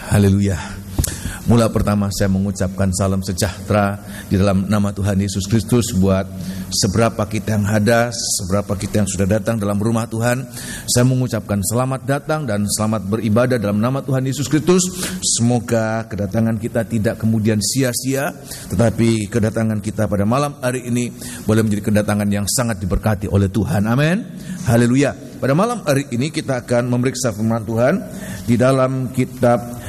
Haleluya. Mula pertama saya mengucapkan salam sejahtera di dalam nama Tuhan Yesus Kristus buat seberapa kita yang hadas, seberapa kita yang sudah datang dalam rumah Tuhan. Saya mengucapkan selamat datang dan selamat beribadah dalam nama Tuhan Yesus Kristus. Semoga kedatangan kita tidak kemudian sia-sia, tetapi kedatangan kita pada malam hari ini boleh menjadi kedatangan yang sangat diberkati oleh Tuhan. Amin. Haleluya. Pada malam hari ini kita akan memeriksa firman Tuhan di dalam kitab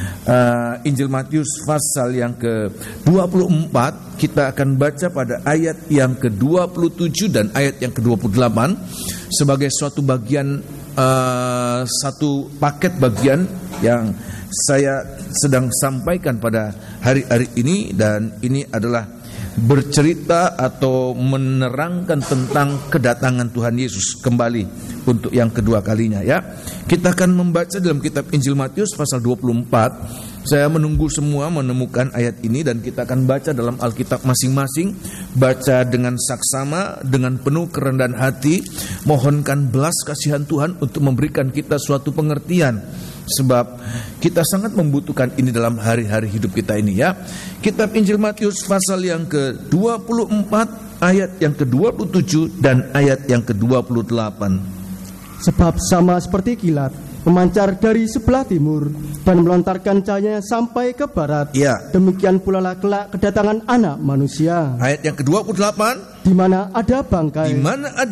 Injil Matius pasal yang ke-24. Kita akan baca pada ayat yang ke-27 dan ayat yang ke-28 sebagai suatu bagian, satu paket bagian yang saya sedang sampaikan pada hari-hari ini. Dan ini adalah bercerita atau menerangkan tentang kedatangan Tuhan Yesus kembali untuk yang kedua kalinya, ya. Kita akan membaca dalam kitab Injil Matius pasal 24. Saya menunggu semua menemukan ayat ini dan kita akan baca dalam Alkitab masing-masing. Baca dengan saksama, dengan penuh kerendahan hati, mohonkan belas kasihan Tuhan untuk memberikan kita suatu pengertian, sebab kita sangat membutuhkan ini dalam hari-hari hidup kita ini, ya. Kitab Injil Matius pasal yang ke-24 ayat yang ke-27 dan ayat yang ke-28. Sebab sama seperti kilat memancar dari sebelah timur dan melontarkan cahayanya sampai ke barat, ya. Demikian pula lah kelak kedatangan Anak Manusia. Ayat yang ke-28, di mana ada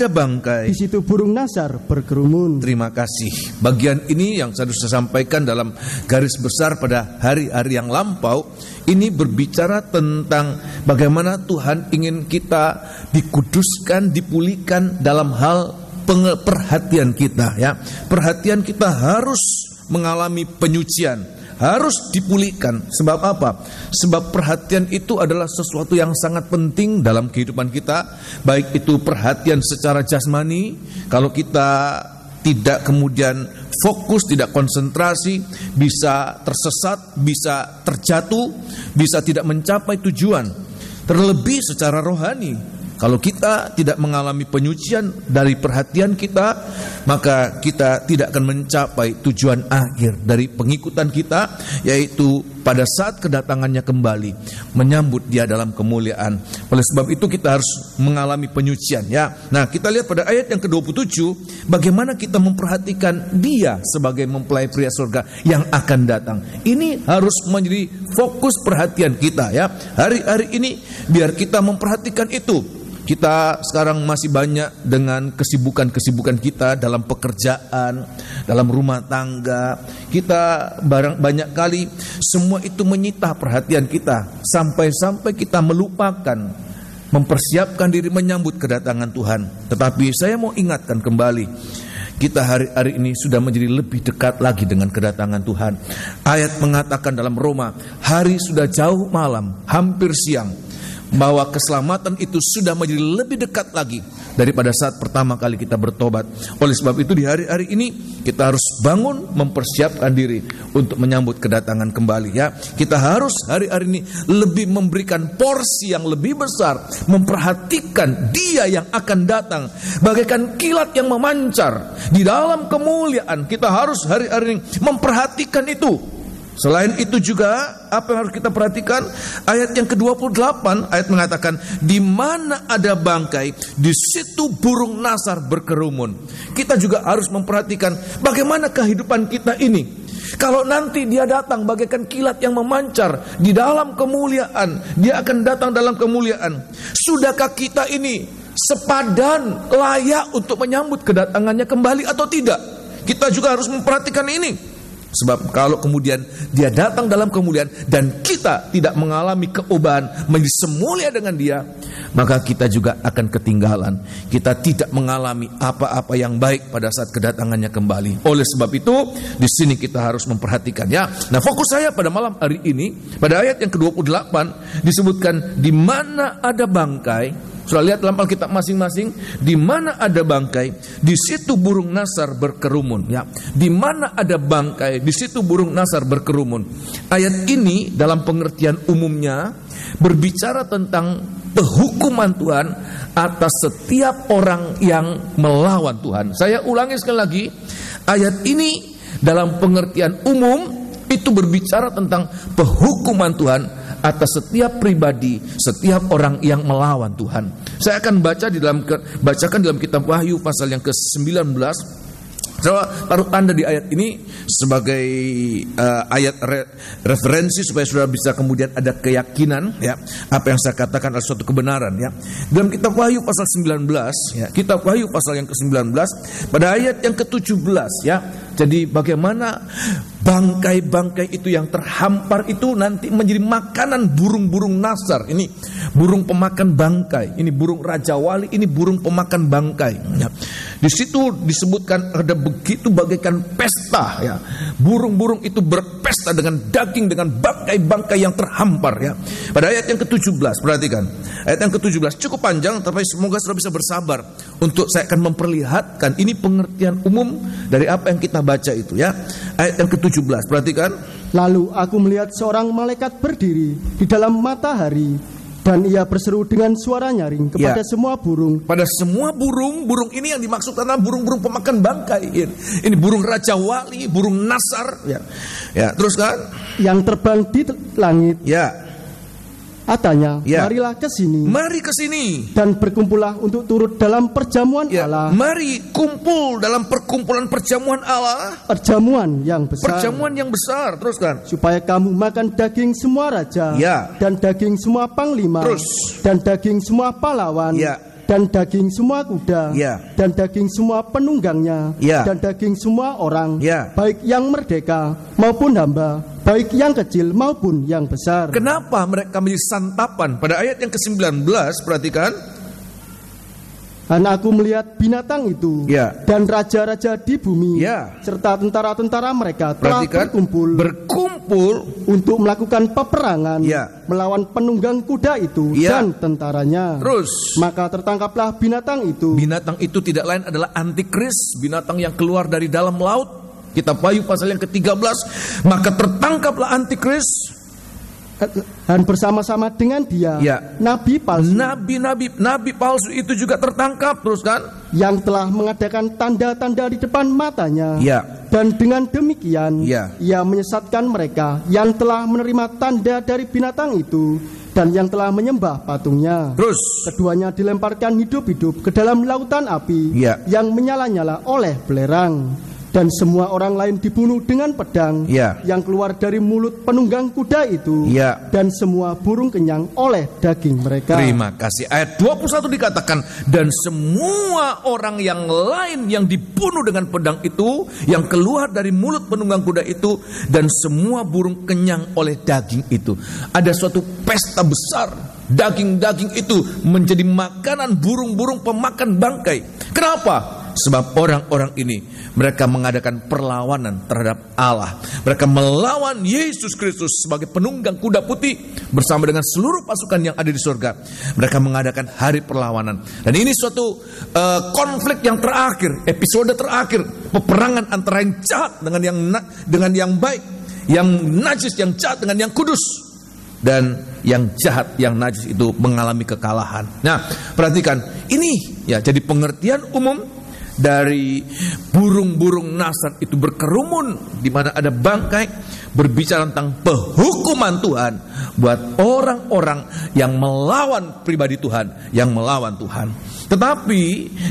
bangkai, di situ burung nasar berkerumun. Terima kasih. Bagian ini yang saya sudah sampaikan dalam garis besar pada hari-hari yang lampau. Ini berbicara tentang bagaimana Tuhan ingin kita dikuduskan, dipulihkan dalam hal perhatian kita, ya. Perhatian kita harus mengalami penyucian, harus dipulihkan. Sebab apa? Sebab perhatian itu adalah sesuatu yang sangat penting dalam kehidupan kita. Baik itu perhatian secara jasmani, kalau kita tidak kemudian fokus, tidak konsentrasi, bisa tersesat, bisa terjatuh, bisa tidak mencapai tujuan. Terlebih secara rohani, kalau kita tidak mengalami penyucian dari perhatian kita, maka kita tidak akan mencapai tujuan akhir dari pengikutan kita, yaitu pada saat kedatangannya kembali, menyambut dia dalam kemuliaan. Oleh sebab itu kita harus mengalami penyucian, ya. Nah, kita lihat pada ayat yang ke-27, bagaimana kita memperhatikan dia sebagai mempelai pria surga yang akan datang. Ini harus menjadi fokus perhatian kita, ya. Hari-hari ini biar kita memperhatikan itu. Kita sekarang masih banyak dengan kesibukan-kesibukan kita dalam pekerjaan, dalam rumah tangga. Kita banyak kali semua itu menyita perhatian kita, sampai-sampai kita melupakan mempersiapkan diri menyambut kedatangan Tuhan. Tetapi saya mau ingatkan kembali, kita hari-hari ini sudah menjadi lebih dekat lagi dengan kedatangan Tuhan. Ayat mengatakan dalam Roma, hari sudah jauh malam, hampir siang, bahwa keselamatan itu sudah menjadi lebih dekat lagi daripada saat pertama kali kita bertobat. Oleh sebab itu di hari-hari ini kita harus bangun mempersiapkan diri untuk menyambut kedatangan kembali, ya. Kita harus hari-hari ini lebih memberikan porsi yang lebih besar, memperhatikan dia yang akan datang bagaikan kilat yang memancar di dalam kemuliaan. Kita harus hari-hari ini memperhatikan itu. Selain itu juga apa yang harus kita perhatikan? Ayat yang ke-28, ayat mengatakan, di mana ada bangkai, di situ burung nasar berkerumun. Kita juga harus memperhatikan bagaimana kehidupan kita ini. Kalau nanti dia datang bagaikan kilat yang memancar di dalam kemuliaan, dia akan datang dalam kemuliaan. Sudahkah kita ini sepadan, layak untuk menyambut kedatangannya kembali atau tidak? Kita juga harus memperhatikan ini. Sebab kalau kemudian dia datang dalam kemuliaan dan kita tidak mengalami keubahan menjadi semulia dengan dia, maka kita juga akan ketinggalan. Kita tidak mengalami apa-apa yang baik pada saat kedatangannya kembali. Oleh sebab itu di sini kita harus memperhatikan, ya. Nah, fokus saya pada malam hari ini pada ayat yang ke-28 disebutkan di mana ada bangkai. Sudah lihat dalam Alkitab masing-masing, di mana ada bangkai, di situ burung nasar berkerumun, ya. Di mana ada bangkai, di situ burung nasar berkerumun. Ayat ini dalam pengertian umumnya berbicara tentang penghukuman Tuhan atas setiap orang yang melawan Tuhan. Saya ulangi sekali lagi, ayat ini dalam pengertian umum Itu berbicara tentang penghukuman Tuhan atas setiap pribadi, setiap orang yang melawan Tuhan. Saya akan bacakan dalam kitab Wahyu pasal yang ke-19. Saya taruh tanda di ayat ini sebagai ayat referensi supaya saudara bisa kemudian ada keyakinan, ya, apa yang saya katakan adalah suatu kebenaran, ya. Dalam kitab Wahyu pasal 19, ya, kitab Wahyu pasal yang ke-19 pada ayat yang ke-17, ya. Jadi bagaimana bangkai-bangkai itu yang terhampar itu nanti menjadi makanan burung-burung nasar. Ini burung pemakan bangkai, ini burung Raja Wali, ini burung pemakan bangkai, ya. Di situ disebutkan ada begitu bagaikan pesta, ya. Burung-burung itu berpesta dengan daging, dengan bangkai-bangkai yang terhampar, ya. Pada ayat yang ke-17, perhatikan. Ayat yang ke-17 cukup panjang, tapi semoga saudara bisa bersabar untuk saya akan memperlihatkan ini pengertian umum dari apa yang kita baca itu, ya. Ayat yang ke-17, perhatikan. Lalu aku melihat seorang malaikat berdiri di dalam matahari, dan ia berseru dengan suara nyaring kepada semua burung. Pada semua burung, burung ini yang dimaksud adalah burung-burung pemakan bangkai. Ini burung Raja Wali, burung Nasar, ya. Ya, terus kan? Yang terbang di langit. Ya. Katanya, marilah ke sini. Mari ke sini. Dan berkumpullah untuk turut dalam perjamuan Allah. Mari kumpul dalam perkumpulan perjamuan Allah. Perjamuan yang besar. Perjamuan yang besar, terus kan? Supaya kamu makan daging semua raja. Dan daging semua panglima. Dan daging semua pahlawan. Dan daging semua kuda. Dan daging semua penunggangnya. Dan daging semua orang. Baik yang merdeka maupun hamba, baik yang kecil maupun yang besar. Kenapa mereka menjadi santapan? Pada ayat yang ke-19, perhatikan. Dan aku melihat binatang itu, dan raja-raja di bumi, serta tentara-tentara mereka telah berkumpul untuk melakukan peperangan melawan penunggang kuda itu dan tentaranya. Maka tertangkaplah binatang itu. Binatang itu tidak lain adalah antikris, binatang yang keluar dari dalam laut. Kitab Wahyu pasal yang ke-13, maka tertangkaplah antikris, dan bersama-sama dengan dia nabi palsu. Nabi palsu itu juga tertangkap, terus kan? Yang telah mengadakan tanda-tanda di depan matanya. Dan dengan demikian ia menyesatkan mereka yang telah menerima tanda dari binatang itu dan yang telah menyembah patungnya. Keduanya dilemparkan hidup-hidup ke dalam lautan api yang menyala-nyala oleh belerang. Dan semua orang lain dibunuh dengan pedang yang keluar dari mulut penunggang kuda itu. Dan semua burung kenyang oleh daging mereka. Terima kasih. Ayat 21 dikatakan, dan semua orang yang lain yang dibunuh dengan pedang itu, yang keluar dari mulut penunggang kuda itu, dan semua burung kenyang oleh daging itu. Ada suatu pesta besar. Daging-daging itu menjadi makanan burung-burung pemakan bangkai. Kenapa? Sebab orang-orang ini mereka mengadakan perlawanan terhadap Allah. Mereka melawan Yesus Kristus sebagai penunggang kuda putih bersama dengan seluruh pasukan yang ada di surga. Mereka mengadakan hari perlawanan. Dan ini suatu konflik yang terakhir, episode terakhir, peperangan antara yang jahat dengan yang baik, yang najis, yang jahat dengan yang kudus. Dan yang jahat, yang najis itu mengalami kekalahan. Nah, perhatikan, ini ya jadi pengertian umum dari burung-burung nasar itu berkerumun di mana ada bangkai, berbicara tentang penghukuman Tuhan buat orang-orang yang melawan pribadi Tuhan, yang melawan Tuhan. Tetapi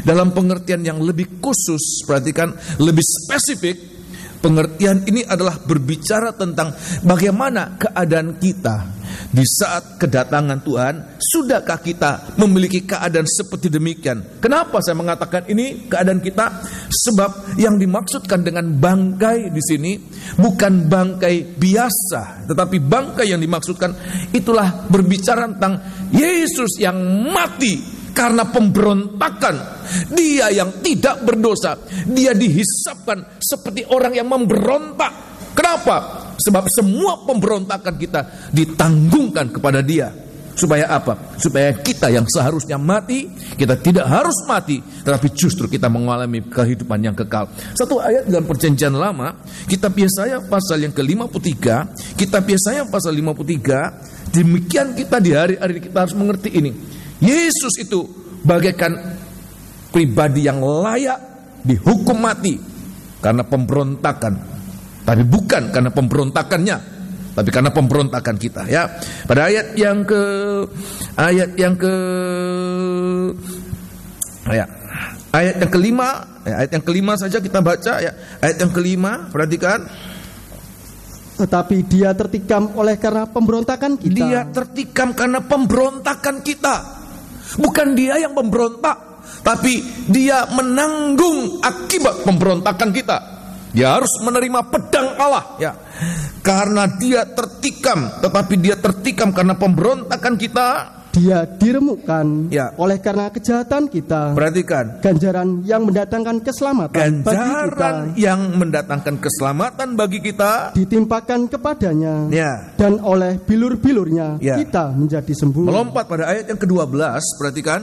dalam pengertian yang lebih khusus, perhatikan, lebih spesifik, pengertian ini adalah berbicara tentang bagaimana keadaan kita di saat kedatangan Tuhan. Sudahkah kita memiliki keadaan seperti demikian? Kenapa saya mengatakan ini keadaan kita? Sebab yang dimaksudkan dengan bangkai di sini bukan bangkai biasa, tetapi bangkai yang dimaksudkan itulah berbicara tentang Yesus yang mati karena pemberontakan. Dia yang tidak berdosa, dia dihisapkan seperti orang yang memberontak. Kenapa? Sebab semua pemberontakan kita ditanggungkan kepada dia. Supaya apa? Supaya kita yang seharusnya mati, kita tidak harus mati, tetapi justru kita mengalami kehidupan yang kekal. Satu ayat dalam Perjanjian Lama, kitab Yesaya pasal yang ke-53, kitab Yesaya pasal 53, demikian kita di hari-hari kita harus mengerti ini. Yesus itu bagaikan pribadi yang layak dihukum mati karena pemberontakan tapi bukan karena pemberontakannya, tapi karena pemberontakan kita, ya. Pada ayat yang kelima saja kita baca, ya. Ayat yang kelima, perhatikan. Tetapi dia tertikam oleh karena pemberontakan kita. Dia tertikam karena pemberontakan kita. Bukan dia yang memberontak, tapi dia menanggung akibat pemberontakan kita. Dia harus menerima pedang Allah, ya. Karena dia tertikam, tetapi dia tertikam karena pemberontakan kita. Dia diremukkan, ya, oleh karena kejahatan kita. Perhatikan, ganjaran yang mendatangkan keselamatan bagi kita, yang mendatangkan keselamatan bagi kita ditimpakan kepadanya, ya. Dan oleh bilur-bilurnya, ya, kita menjadi sembuh. Melompat pada ayat yang ke-12, perhatikan.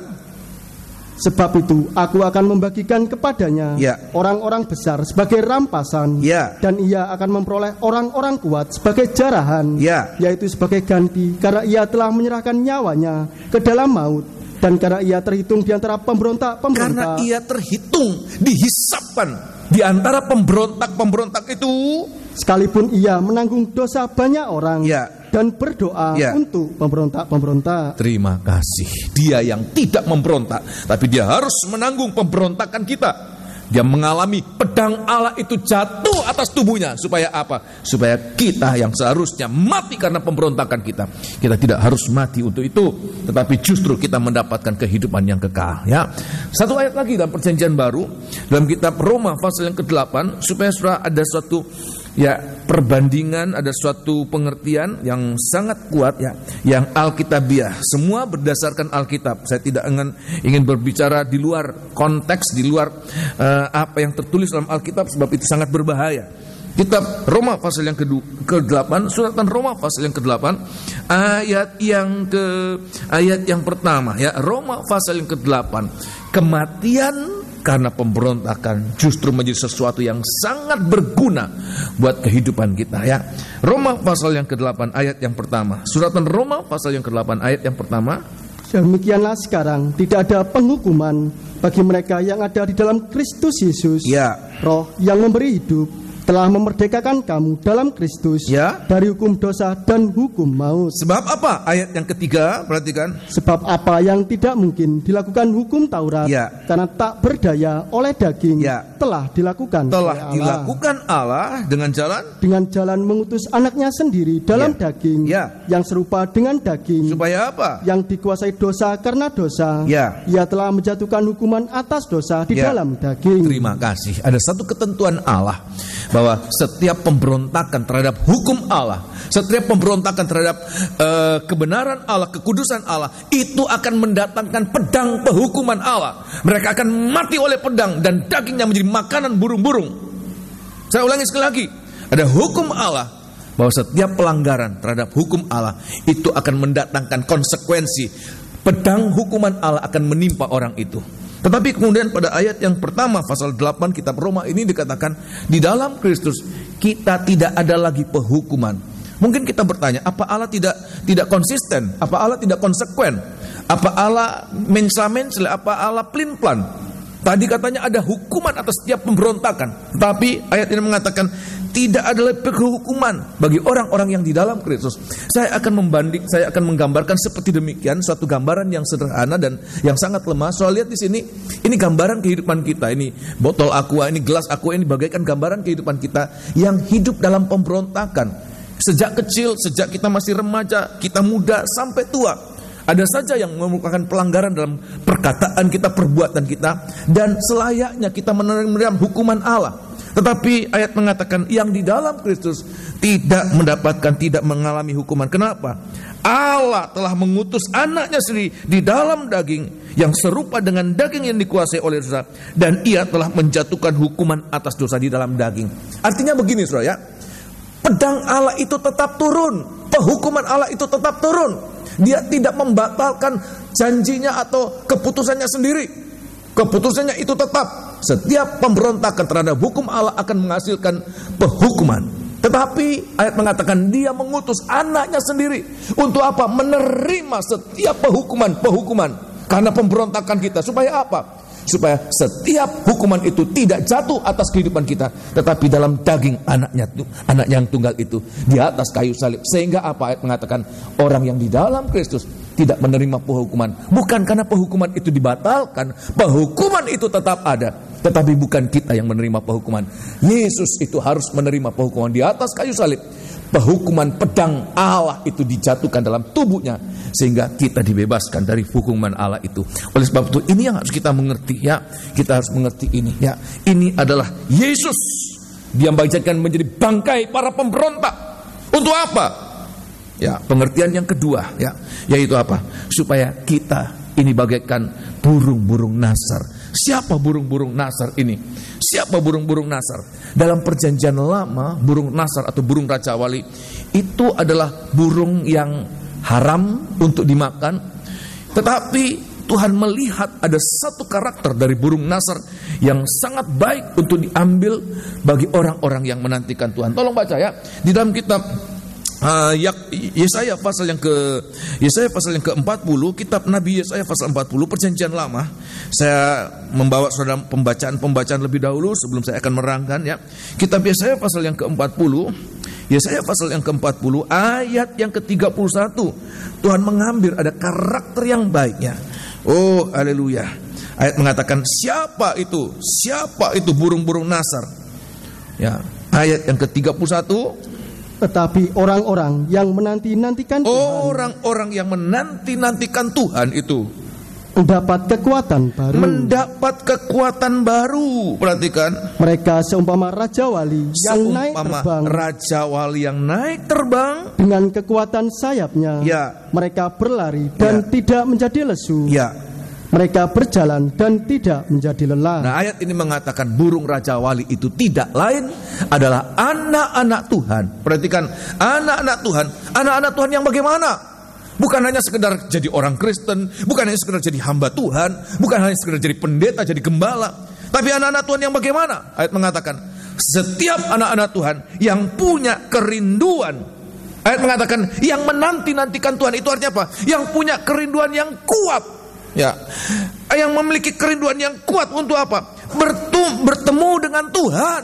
Sebab itu aku akan membagikan kepadanya, ya, orang-orang besar sebagai rampasan, ya, dan ia akan memperoleh orang-orang kuat sebagai jarahan, ya, yaitu sebagai ganti, karena ia telah menyerahkan nyawanya ke dalam maut, dan karena ia terhitung di antara pemberontak-pemberontak. Karena ia terhitung, dihisapkan di antara pemberontak-pemberontak itu, sekalipun ia menanggung dosa banyak orang, ya, dan berdoa, ya, untuk pemberontak-pemberontak. Terima kasih. Dia yang tidak memberontak, tapi dia harus menanggung pemberontakan kita. Dia mengalami pedang Allah itu jatuh atas tubuhnya. Supaya apa? Supaya kita yang seharusnya mati karena pemberontakan kita, kita tidak harus mati untuk itu, tetapi justru kita mendapatkan kehidupan yang kekal, ya. Satu ayat lagi dalam Perjanjian Baru, dalam kitab Roma pasal yang ke-8, supaya saudara ada suatu, ya, perbandingan, ada suatu pengertian yang sangat kuat, ya, yang alkitabiah. Semua berdasarkan Alkitab. Saya tidak ingin berbicara di luar konteks, di luar apa yang tertulis dalam Alkitab, sebab itu sangat berbahaya. Kitab Roma pasal yang ke-8, suratan Roma pasal yang ke-8, ayat yang pertama, ya. Roma pasal yang ke-8, kematian karena pemberontakan justru menjadi sesuatu yang sangat berguna buat kehidupan kita, ya. Roma pasal yang ke-8 ayat yang pertama. Suratan Roma pasal yang ke-8 ayat yang pertama. Demikianlah sekarang tidak ada penghukuman bagi mereka yang ada di dalam Kristus Yesus, ya. Roh yang memberi hidup telah memerdekakan kamu dalam Kristus, ya, dari hukum dosa dan hukum maut. Sebab apa? Ayat yang ketiga, perhatikan. Sebab apa yang tidak mungkin dilakukan hukum Taurat, ya, karena tak berdaya oleh daging, ya, telah dilakukan Allah dengan jalan mengutus anaknya sendiri dalam, ya, daging, ya, yang serupa dengan daging. Supaya apa? Yang dikuasai dosa karena dosa, ya, ia telah menjatuhkan hukuman atas dosa di, ya, dalam daging. Terima kasih. Ada satu ketentuan Allah, bahwa setiap pemberontakan terhadap hukum Allah, setiap pemberontakan terhadap kebenaran Allah, kekudusan Allah, itu akan mendatangkan pedang penghukuman Allah. Mereka akan mati oleh pedang dan dagingnya menjadi makanan burung-burung. Saya ulangi sekali lagi, ada hukum Allah, bahwa setiap pelanggaran terhadap hukum Allah itu akan mendatangkan konsekuensi. Pedang hukuman Allah akan menimpa orang itu. Tetapi kemudian pada ayat yang pertama pasal 8 kitab Roma ini dikatakan, di dalam Kristus kita tidak ada lagi penghukuman. Mungkin kita bertanya, apa Allah tidak konsisten? Apa Allah tidak konsekuen? Apa Allah mensla-mensle? Apa Allah pelin-pelan? Tadi katanya ada hukuman atas setiap pemberontakan. Tapi ayat ini mengatakan tidak ada lagi hukuman bagi orang-orang yang di dalam Kristus. Saya akan menggambarkan seperti demikian, suatu gambaran yang sederhana dan yang sangat lemah. Soal lihat di sini, ini gambaran kehidupan kita. Ini botol aqua, ini gelas aqua, ini bagaikan gambaran kehidupan kita yang hidup dalam pemberontakan. Sejak kecil, sejak kita masih remaja, kita muda sampai tua. Ada saja yang merupakan pelanggaran dalam perkataan kita, perbuatan kita, dan selayaknya kita menerima hukuman Allah. Tetapi ayat mengatakan yang di dalam Kristus tidak mengalami hukuman. Kenapa? Allah telah mengutus anaknya sendiri di dalam daging yang serupa dengan daging yang dikuasai oleh dosa, dan ia telah menjatuhkan hukuman atas dosa di dalam daging. Artinya begini, saudara, ya. Pedang Allah itu tetap turun, penghukuman Allah itu tetap turun. Dia tidak membatalkan janjinya atau keputusannya sendiri. Keputusannya itu tetap. Setiap pemberontakan terhadap hukum Allah akan menghasilkan penghukuman. Tetapi ayat mengatakan dia mengutus anaknya sendiri. Untuk apa? Menerima setiap penghukuman karena pemberontakan kita. Supaya apa? Supaya setiap hukuman itu tidak jatuh atas kehidupan kita, tetapi dalam daging anaknya yang tunggal itu di atas kayu salib. Sehingga apa ayat mengatakan, orang yang di dalam Kristus tidak menerima penghukuman. Bukan karena penghukuman itu dibatalkan, penghukuman itu tetap ada, tetapi bukan kita yang menerima penghukuman. Yesus itu harus menerima penghukuman di atas kayu salib. Penghukuman pedang Allah itu dijatuhkan dalam tubuhnya, sehingga kita dibebaskan dari hukuman Allah itu. Oleh sebab itu ini yang harus kita mengerti, ya. Kita harus mengerti ini, ya. Ini adalah Yesus. Dia dijadikan menjadi bangkai para pemberontak. Untuk apa? Ya, pengertian yang kedua, ya, yaitu apa? Supaya kita ini bagaikan burung-burung Nasar. Siapa burung-burung Nasar ini? Siapa burung-burung Nasar? Dalam perjanjian lama, burung Nasar atau burung Raja Wali itu adalah burung yang haram untuk dimakan. Tetapi Tuhan melihat ada satu karakter dari burung Nasar yang sangat baik untuk diambil bagi orang-orang yang menantikan Tuhan. Tolong baca, ya, di dalam kitab Yesaya pasal yang ke-40, kitab Nabi Yesaya pasal 40 perjanjian lama. Saya membawa saudara pembacaan lebih dahulu sebelum saya akan merangkan, ya. Kitab Yesaya pasal yang ke-40, Yesaya pasal yang ke-40 ayat yang ke-31. Tuhan mengambil ada karakter yang baiknya. Oh, haleluya. Ayat mengatakan, siapa itu? Siapa itu burung-burung Nasar? Ya, ayat yang ke-31. Tetapi orang-orang yang menanti-nantikan Tuhan, orang-orang yang menanti-nantikan Tuhan itu mendapat kekuatan baru. Perhatikan. Mereka seumpama Raja Wali yang naik terbang dengan kekuatan sayapnya. Ya. Mereka berlari dan tidak menjadi lesu. Ya. Mereka berjalan dan tidak menjadi lelah. Nah, ayat ini mengatakan burung Raja Wali itu tidak lain adalah anak-anak Tuhan. Perhatikan, anak-anak Tuhan. Anak-anak Tuhan yang bagaimana? Bukan hanya sekedar jadi orang Kristen, bukan hanya sekedar jadi hamba Tuhan, bukan hanya sekedar jadi pendeta, jadi gembala. Tapi anak-anak Tuhan yang bagaimana? Ayat mengatakan, setiap anak-anak Tuhan yang punya kerinduan. Ayat mengatakan, yang menanti-nantikan Tuhan itu artinya apa? Yang punya kerinduan yang kuat. Ya, yang memiliki kerinduan yang kuat untuk apa? Bertemu dengan Tuhan.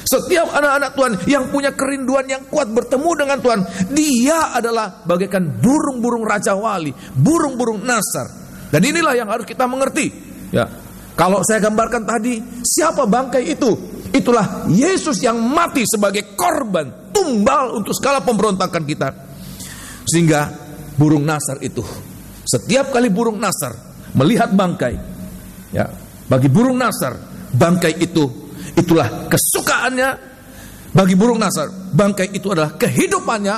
Setiap anak-anak Tuhan yang punya kerinduan yang kuat bertemu dengan Tuhan, dia adalah bagaikan burung-burung Raja Wali, burung-burung Nasar. Dan inilah yang harus kita mengerti. Ya, kalau saya gambarkan tadi, siapa bangkai itu? Itulah Yesus yang mati sebagai korban tumbal untuk segala pemberontakan kita. Sehingga burung Nasar itu, setiap kali burung Nasar melihat bangkai, ya, bagi burung Nasar bangkai itulah kesukaannya. Bagi burung Nasar bangkai itu adalah kehidupannya.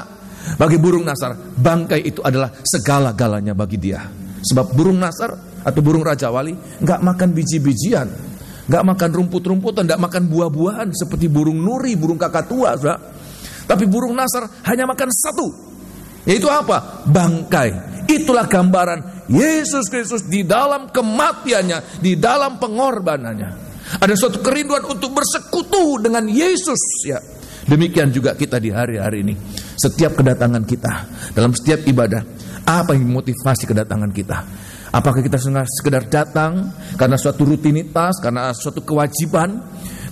Bagi burung Nasar bangkai itu adalah segala-galanya bagi dia. Sebab burung Nasar atau burung Raja Wali nggak makan biji-bijian, nggak makan rumput-rumputan, nggak makan buah-buahan seperti burung nuri, burung kakatua, saudara. Tapi burung Nasar hanya makan satu, yaitu apa? Bangkai. Itulah gambaran Yesus Kristus di dalam kematiannya, di dalam pengorbanannya. Ada suatu kerinduan untuk bersekutu dengan Yesus, ya. Demikian juga kita di hari-hari ini. Setiap kedatangan kita, dalam setiap ibadah, apa yang memotivasi kedatangan kita? Apakah kita sekedar datang karena suatu rutinitas, karena suatu kewajiban,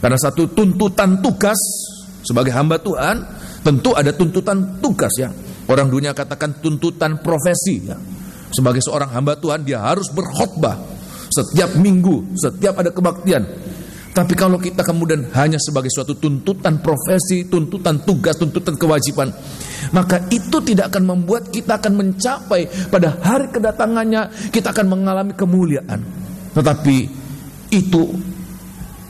karena satu tuntutan tugas sebagai hamba Tuhan? Tentu ada tuntutan tugas, ya. Orang dunia katakan tuntutan profesi, ya. Sebagai seorang hamba Tuhan dia harus berkhotbah setiap minggu, setiap ada kebaktian. Tapi kalau kita kemudian hanya sebagai suatu tuntutan profesi, tuntutan tugas, tuntutan kewajiban, maka itu tidak akan membuat kita akan mencapai pada hari kedatangannya, kita akan mengalami kemuliaan. Tetapi itu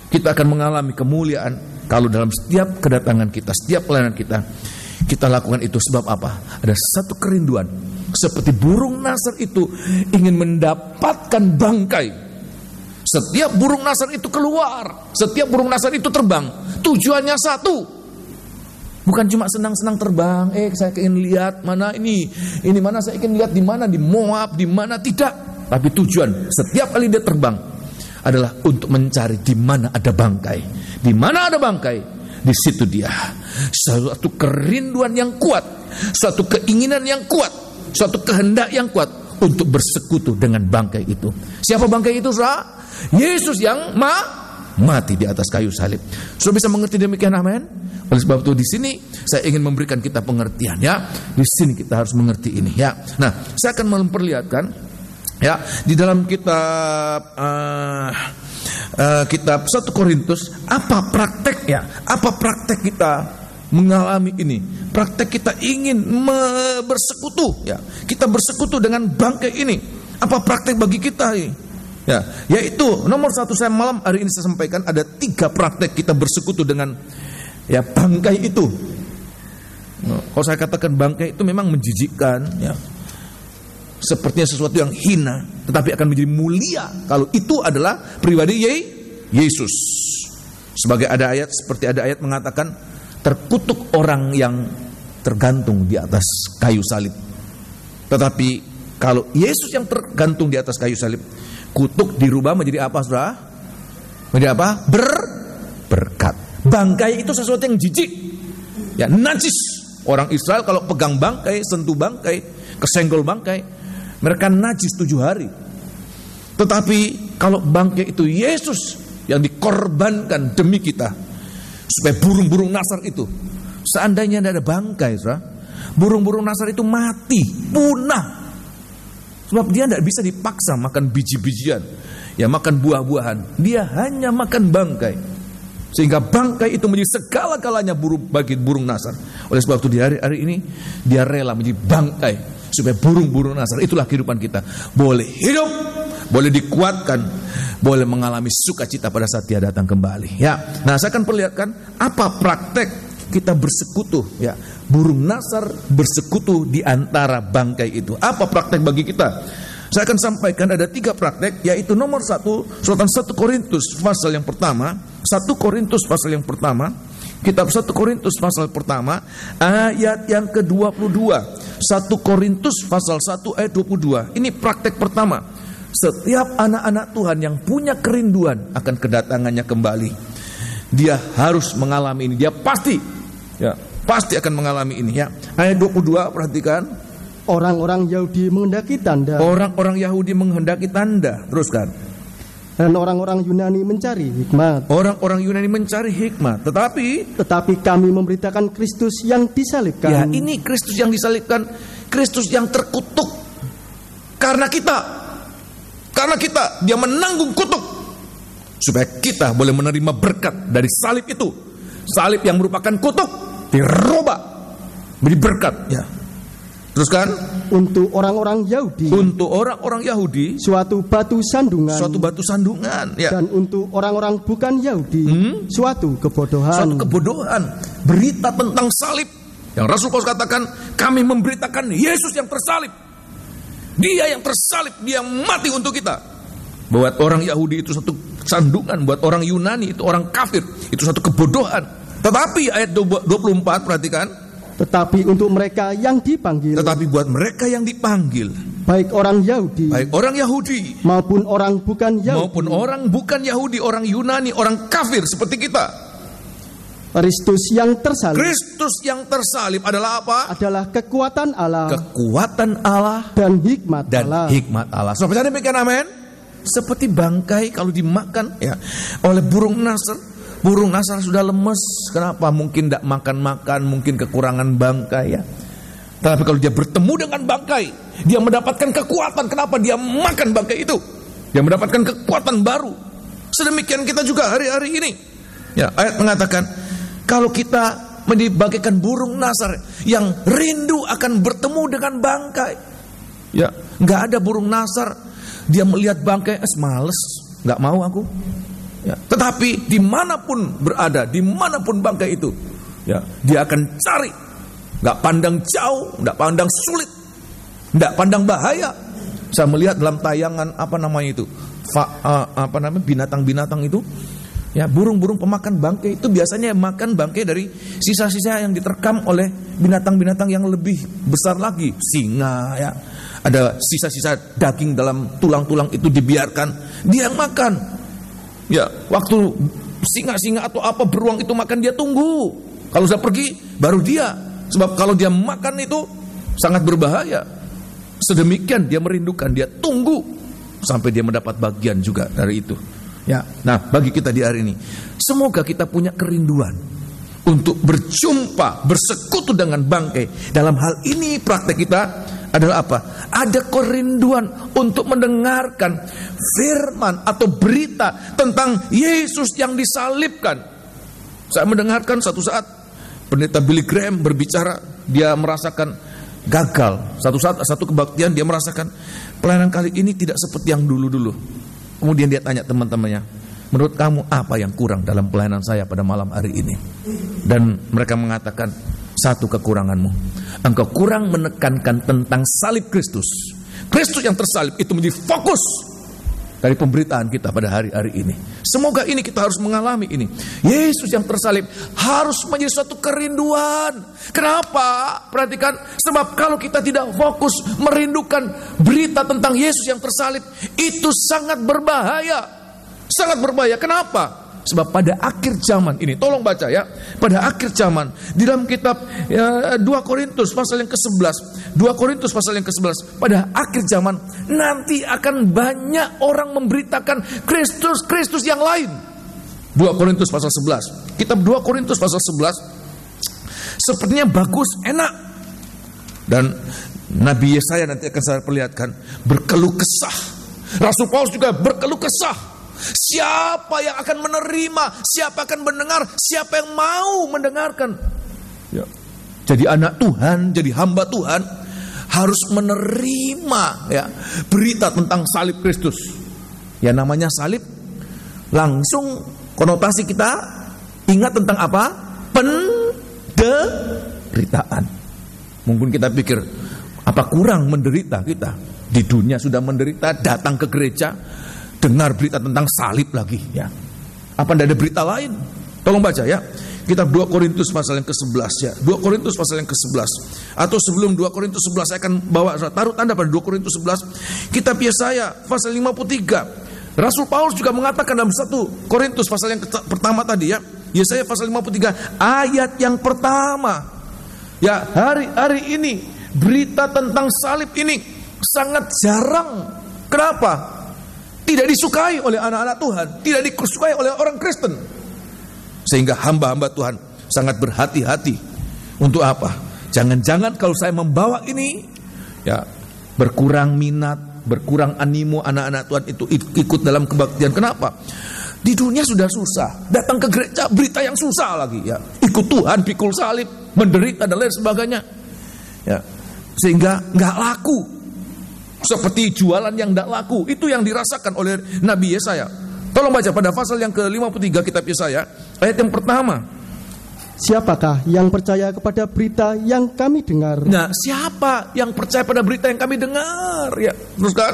kita akan mengalami kemuliaan kalau dalam setiap kedatangan kita, setiap pelayanan kita lakukan itu. Sebab apa? Ada satu kerinduan, seperti burung Nasar itu ingin mendapatkan bangkai. Setiap burung Nasar itu keluar, setiap burung Nasar itu terbang, tujuannya satu. Bukan cuma senang-senang terbang, saya ingin lihat mana ini mana, saya ingin lihat di mana, di Moab, di mana, tidak. Tapi tujuan setiap kali dia terbang adalah untuk mencari di mana ada bangkai. Di mana ada bangkai, di situ dia. Suatu kerinduan yang kuat, suatu keinginan yang kuat, suatu kehendak yang kuat untuk bersekutu dengan bangkai itu. Siapa bangkai itu, saudara? Yesus yang mati di atas kayu salib. Sudah bisa mengerti demikian, amin? Oleh sebab itu di sini saya ingin memberikan kita pengertian, ya. Di sini kita harus mengerti ini, ya. Nah, saya akan memperlihatkan, ya, di dalam kitab 1 Korintus, apa prakteknya? Apa praktek kita mengalami ini? Praktek kita ingin bersekutu, ya. Kita bersekutu dengan bangkai ini. Apa praktek bagi kita ini? Ya, yaitu nomor 1, saya malam hari ini saya sampaikan ada 3 praktek kita bersekutu dengan, ya, bangkai itu. Kalau saya katakan bangkai itu memang menjijikkan, ya, sepertinya sesuatu yang hina, tetapi akan menjadi mulia kalau itu adalah pribadi Yesus. Sebagai seperti ada ayat mengatakan, terkutuk orang yang tergantung di atas kayu salib. Tetapi kalau Yesus yang tergantung di atas kayu salib, kutuk dirubah menjadi apa, saudara? Menjadi apa? Berkat. Bangkai itu sesuatu yang jijik, ya, najis. Orang Israel kalau pegang bangkai, sentuh bangkai, kesenggol bangkai, mereka najis 7 hari. Tetapi kalau bangkai itu Yesus yang dikorbankan demi kita, supaya burung-burung Nasar itu, seandainya tidak ada bangkai, saudara, burung-burung Nasar itu mati, punah. Sebab dia tidak bisa dipaksa makan biji-bijian, ya, makan buah-buahan. Dia hanya makan bangkai. Sehingga bangkai itu menjadi segala-galanya bagi burung Nasar. Oleh sebab itu di hari-hari ini dia rela menjadi bangkai supaya burung-burung Nasar, itulah kehidupan kita, boleh hidup, boleh dikuatkan, boleh mengalami sukacita pada saat dia datang kembali, ya. Nah, saya akan perlihatkan apa praktek kita bersekutu, ya. Burung Nasar bersekutu di antara bangkai itu. Apa praktek bagi kita? Saya akan sampaikan ada 3 praktek, yaitu nomor 1, suratan 1 Korintus pasal yang pertama, 1 Korintus pasal yang pertama, kitab 1 Korintus pasal pertama, ayat yang ke-22. 1 Korintus pasal 1 ayat 22. Ini praktek pertama. Setiap anak-anak Tuhan yang punya kerinduan akan kedatangannya kembali, dia harus mengalami ini. Dia pasti, ya, pasti akan mengalami ini, ya. Ayat 22, perhatikan. Orang-orang Yahudi menghendaki tanda. Orang-orang Yahudi menghendaki tanda. Teruskan. Dan orang-orang Yunani mencari hikmat. Orang-orang Yunani mencari hikmat. Tetapi kami memberitakan Kristus yang disalibkan. Ya, ini Kristus yang disalibkan, Kristus yang terkutuk. Karena kita, dia menanggung kutuk, supaya kita boleh menerima berkat dari salib itu. Salib yang merupakan kutuk dirubah menjadi berkat, ya. Teruskan. Untuk orang-orang Yahudi, suatu batu sandungan, ya. Dan untuk orang-orang bukan Yahudi, suatu kebodohan. Berita tentang salib yang Rasul Paulus katakan, kami memberitakan Yesus yang tersalib. Dia yang tersalib, dia mati untuk kita. Buat orang Yahudi itu satu sandungan, buat orang Yunani itu orang kafir, itu satu kebodohan. Tetapi ayat 24, perhatikan. Tetapi untuk mereka yang dipanggil. Tetapi buat mereka yang dipanggil, baik orang Yahudi maupun orang bukan Yahudi, orang Yunani, orang kafir seperti kita. Kristus yang tersalib adalah apa? Adalah kekuatan Allah. Dan hikmat Allah. So, bisa demikian, amin. Seperti bangkai kalau dimakan, ya, oleh burung Nasar. Burung Nasar sudah lemes. Kenapa? Mungkin tidak makan-makan, mungkin kekurangan bangkai, ya. Tapi kalau dia bertemu dengan bangkai, dia mendapatkan kekuatan. Kenapa? Dia makan bangkai itu, dia mendapatkan kekuatan baru. Sedemikian kita juga hari-hari ini, ya. Ayat mengatakan, kalau kita bagaikan burung Nasar yang rindu akan bertemu dengan bangkai, ya, nggak ada burung Nasar dia melihat bangkai, males, nggak mau aku. Ya, tetapi dimanapun berada, dimanapun bangkai itu, ya, dia akan cari, nggak pandang jauh, nggak pandang sulit, nggak pandang bahaya. Saya melihat dalam tayangan binatang-binatang itu, ya, burung-burung pemakan bangkai itu biasanya makan bangkai dari sisa-sisa yang diterkam oleh binatang-binatang yang lebih besar lagi, singa, ya. Ada sisa-sisa daging dalam tulang-tulang itu dibiarkan, dia yang makan. Ya, waktu singa-singa atau apa beruang itu makan, dia tunggu. Kalau sudah pergi, baru dia. Sebab kalau dia makan itu sangat berbahaya. Sedemikian dia merindukan, dia tunggu sampai dia mendapat bagian juga dari itu. Ya, nah bagi kita di hari ini, semoga kita punya kerinduan untuk berjumpa, bersekutu dengan bangkai. Dalam hal ini praktek kita adalah apa? Ada kerinduan untuk mendengarkan firman atau berita tentang Yesus yang disalibkan. Saya mendengarkan satu saat pendeta Billy Graham berbicara, dia merasakan gagal. Satu kebaktian dia merasakan pelayanan kali ini tidak seperti yang dulu-dulu. Kemudian dia tanya teman-temannya, menurut kamu apa yang kurang dalam pelayanan saya pada malam hari ini? Dan mereka mengatakan, satu kekuranganmu, engkau kurang menekankan tentang salib Kristus. Kristus yang tersalib itu menjadi fokus dari pemberitaan kita pada hari-hari ini. Semoga ini kita harus mengalami ini. Yesus yang tersalib harus menjadi suatu kerinduan. Kenapa? Perhatikan, sebab kalau kita tidak fokus merindukan berita tentang Yesus yang tersalib, itu sangat berbahaya. Sangat berbahaya. Kenapa? Sebab pada akhir zaman ini, tolong baca ya, pada akhir zaman, di dalam kitab 2 Korintus pasal yang ke-11, 2 Korintus pasal yang ke-11, pada akhir zaman nanti akan banyak orang memberitakan Kristus yang lain. 2 Korintus pasal 11, kitab 2 Korintus pasal 11, sepertinya bagus, enak. Dan Nabi Yesaya nanti akan saya perlihatkan berkeluh kesah. Rasul Paulus juga berkeluh kesah. Siapa yang akan menerima, siapa akan mendengar, siapa yang mau mendengarkan. Ya. Jadi anak Tuhan, jadi hamba Tuhan harus menerima ya berita tentang salib Kristus. Ya namanya salib, langsung konotasi kita ingat tentang apa? Penderitaan. Mungkin kita pikir, apa kurang menderita kita? Di dunia sudah menderita, datang ke gereja dengar berita tentang salib lagi ya. Apa tidak ada berita lain? Tolong baca ya. Kitab 2 Korintus pasal yang ke-11 ya. 2 Korintus pasal yang ke-11. Atau sebelum 2 Korintus 11 saya akan bawa taruh tanda pada 2 Korintus 11. Kitab Yesaya pasal 53. Rasul Paulus juga mengatakan dalam 1 Korintus pasal yang pertama tadi ya. Yesaya pasal 53 ayat yang pertama. Ya, hari-hari ini berita tentang salib ini sangat jarang. Kenapa? Tidak disukai oleh anak-anak Tuhan, tidak disukai oleh orang Kristen. Sehingga hamba-hamba Tuhan sangat berhati-hati. Untuk apa? Jangan-jangan kalau saya membawa ini, ya berkurang minat, berkurang animo anak-anak Tuhan itu ikut dalam kebaktian. Kenapa? Di dunia sudah susah, datang ke gereja berita yang susah lagi. Ya, ikut Tuhan, pikul salib, menderita dan lain sebagainya. Ya, sehingga nggak laku. Seperti jualan yang tidak laku. Itu yang dirasakan oleh Nabi Yesaya. Tolong baca pada pasal yang ke-53 kitab Yesaya, ayat yang pertama. Siapakah yang percaya kepada berita yang kami dengar? Nah, siapa yang percaya pada berita yang kami dengar? Ya, teruskan.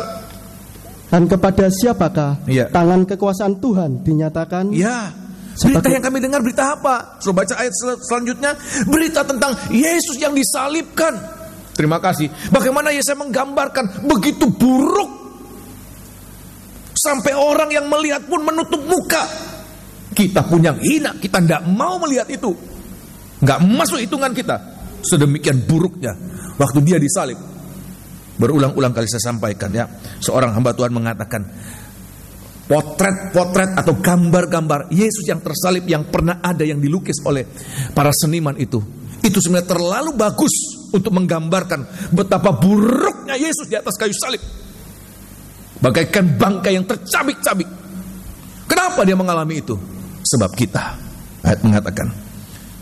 Dan kepada siapakah tangan kekuasaan Tuhan dinyatakan? Ya, berita yang kami dengar berita apa? Baca ayat selanjutnya. Berita tentang Yesus yang disalibkan. Terima kasih. Bagaimana Yesaya menggambarkan begitu buruk sampai orang yang melihat pun menutup muka. Kita pun yang hina, kita tidak mau melihat itu. Nggak masuk hitungan kita. Sedemikian buruknya waktu dia disalib. Berulang-ulang kali saya sampaikan ya. Seorang hamba Tuhan mengatakan potret-potret atau gambar-gambar Yesus yang tersalib yang pernah ada yang dilukis oleh para seniman itu sebenarnya terlalu bagus untuk menggambarkan betapa buruknya Yesus di atas kayu salib. Bagaikan bangkai yang tercabik-cabik. Kenapa dia mengalami itu? Sebab kita, ayat mengatakan.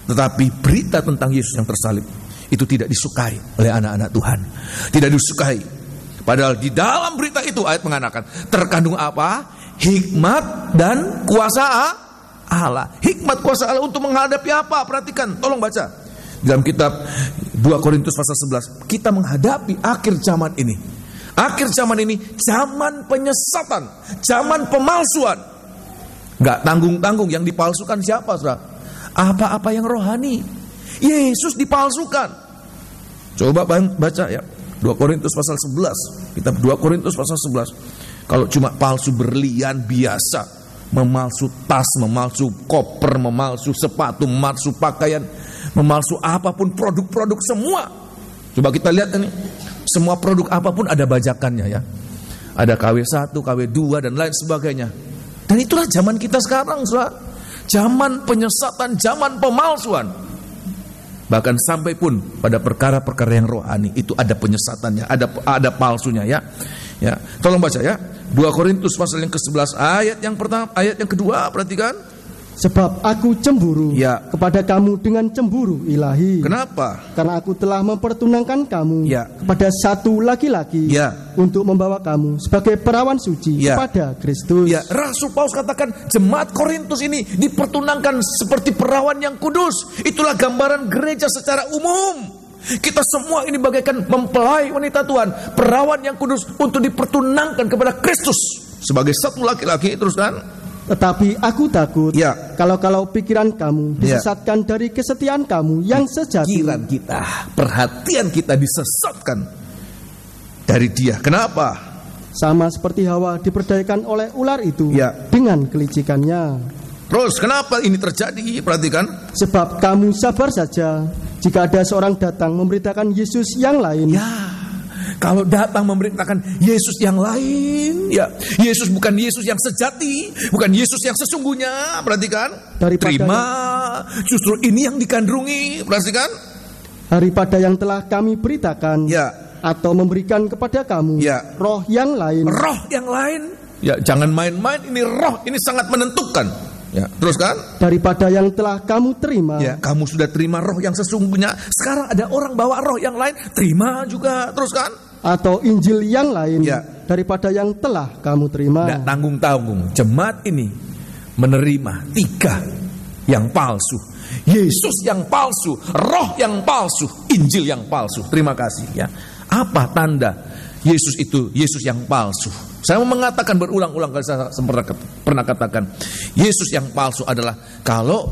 Tetapi berita tentang Yesus yang tersalib itu tidak disukai oleh anak-anak Tuhan. Tidak disukai. Padahal di dalam berita itu ayat mengatakan terkandung apa? Hikmat dan kuasa Allah. Hikmat kuasa Allah untuk menghadapi apa? Perhatikan, tolong baca. Dalam kitab 2 Korintus pasal 11, kita menghadapi akhir zaman ini. Akhir zaman ini zaman penyesatan, zaman pemalsuan. Gak tanggung-tanggung, yang dipalsukan siapa, saudara? Apa-apa yang rohani. Yesus dipalsukan. Coba baca ya, 2 Korintus pasal 11. Kitab 2 Korintus pasal 11. Kalau cuma palsu berlian biasa, memalsu tas, memalsu koper, memalsu sepatu, memalsu pakaian, memalsu apapun produk-produk semua. Coba kita lihat ini. Semua produk apapun ada bajakannya ya. Ada KW1, KW2 dan lain sebagainya. Dan itulah zaman kita sekarang, saudara. Zaman penyesatan, zaman pemalsuan. Bahkan sampai pun pada perkara-perkara yang rohani itu ada penyesatannya, ada palsunya ya. Ya, tolong baca ya. 2 Korintus pasal yang ke-11 ayat yang pertama, ayat yang kedua, perhatikan. Sebab aku cemburu kepada kamu dengan cemburu ilahi. Kenapa? Karena aku telah mempertunangkan kamu kepada satu laki-laki untuk membawa kamu sebagai perawan suci kepada Kristus. Ya, Rasul Paulus katakan jemaat Korintus ini dipertunangkan seperti perawan yang kudus. Itulah gambaran gereja secara umum. Kita semua ini bagaikan mempelai wanita Tuhan, perawan yang kudus untuk dipertunangkan kepada Kristus sebagai satu laki-laki. Terus kan? Tetapi aku takut kalau pikiran kamu disesatkan dari kesetiaan kamu yang sejati. Pikiran kita, perhatian kita disesatkan dari Dia. Kenapa? Sama seperti Hawa diperdayakan oleh ular itu dengan kelicikannya. Terus kenapa ini terjadi? Perhatikan. Sebab kamu sabar saja jika ada seorang datang memberitakan Yesus yang lain. Kalau datang memberitakan Yesus yang lain, Yesus bukan Yesus yang sejati, bukan Yesus yang sesungguhnya, perhatikan. Terima, justru ini yang dikandungi, perhatikan. Daripada yang telah kami beritakan, atau memberikan kepada kamu roh yang lain. Roh yang lain, jangan main-main, ini roh, ini sangat menentukan. Terus kan? Daripada yang telah kamu terima. Kamu sudah terima roh yang sesungguhnya. Sekarang ada orang bawa roh yang lain, terima juga. Terus kan? Atau Injil yang lain daripada yang telah kamu terima. Tidak tanggung-tanggung. Jemaat ini menerima 3 yang palsu. Yesus yang palsu, roh yang palsu, Injil yang palsu. Terima kasih ya. Apa tanda Yesus itu Yesus yang palsu? Saya mau mengatakan berulang-ulang kali saya pernah katakan, Yesus yang palsu adalah kalau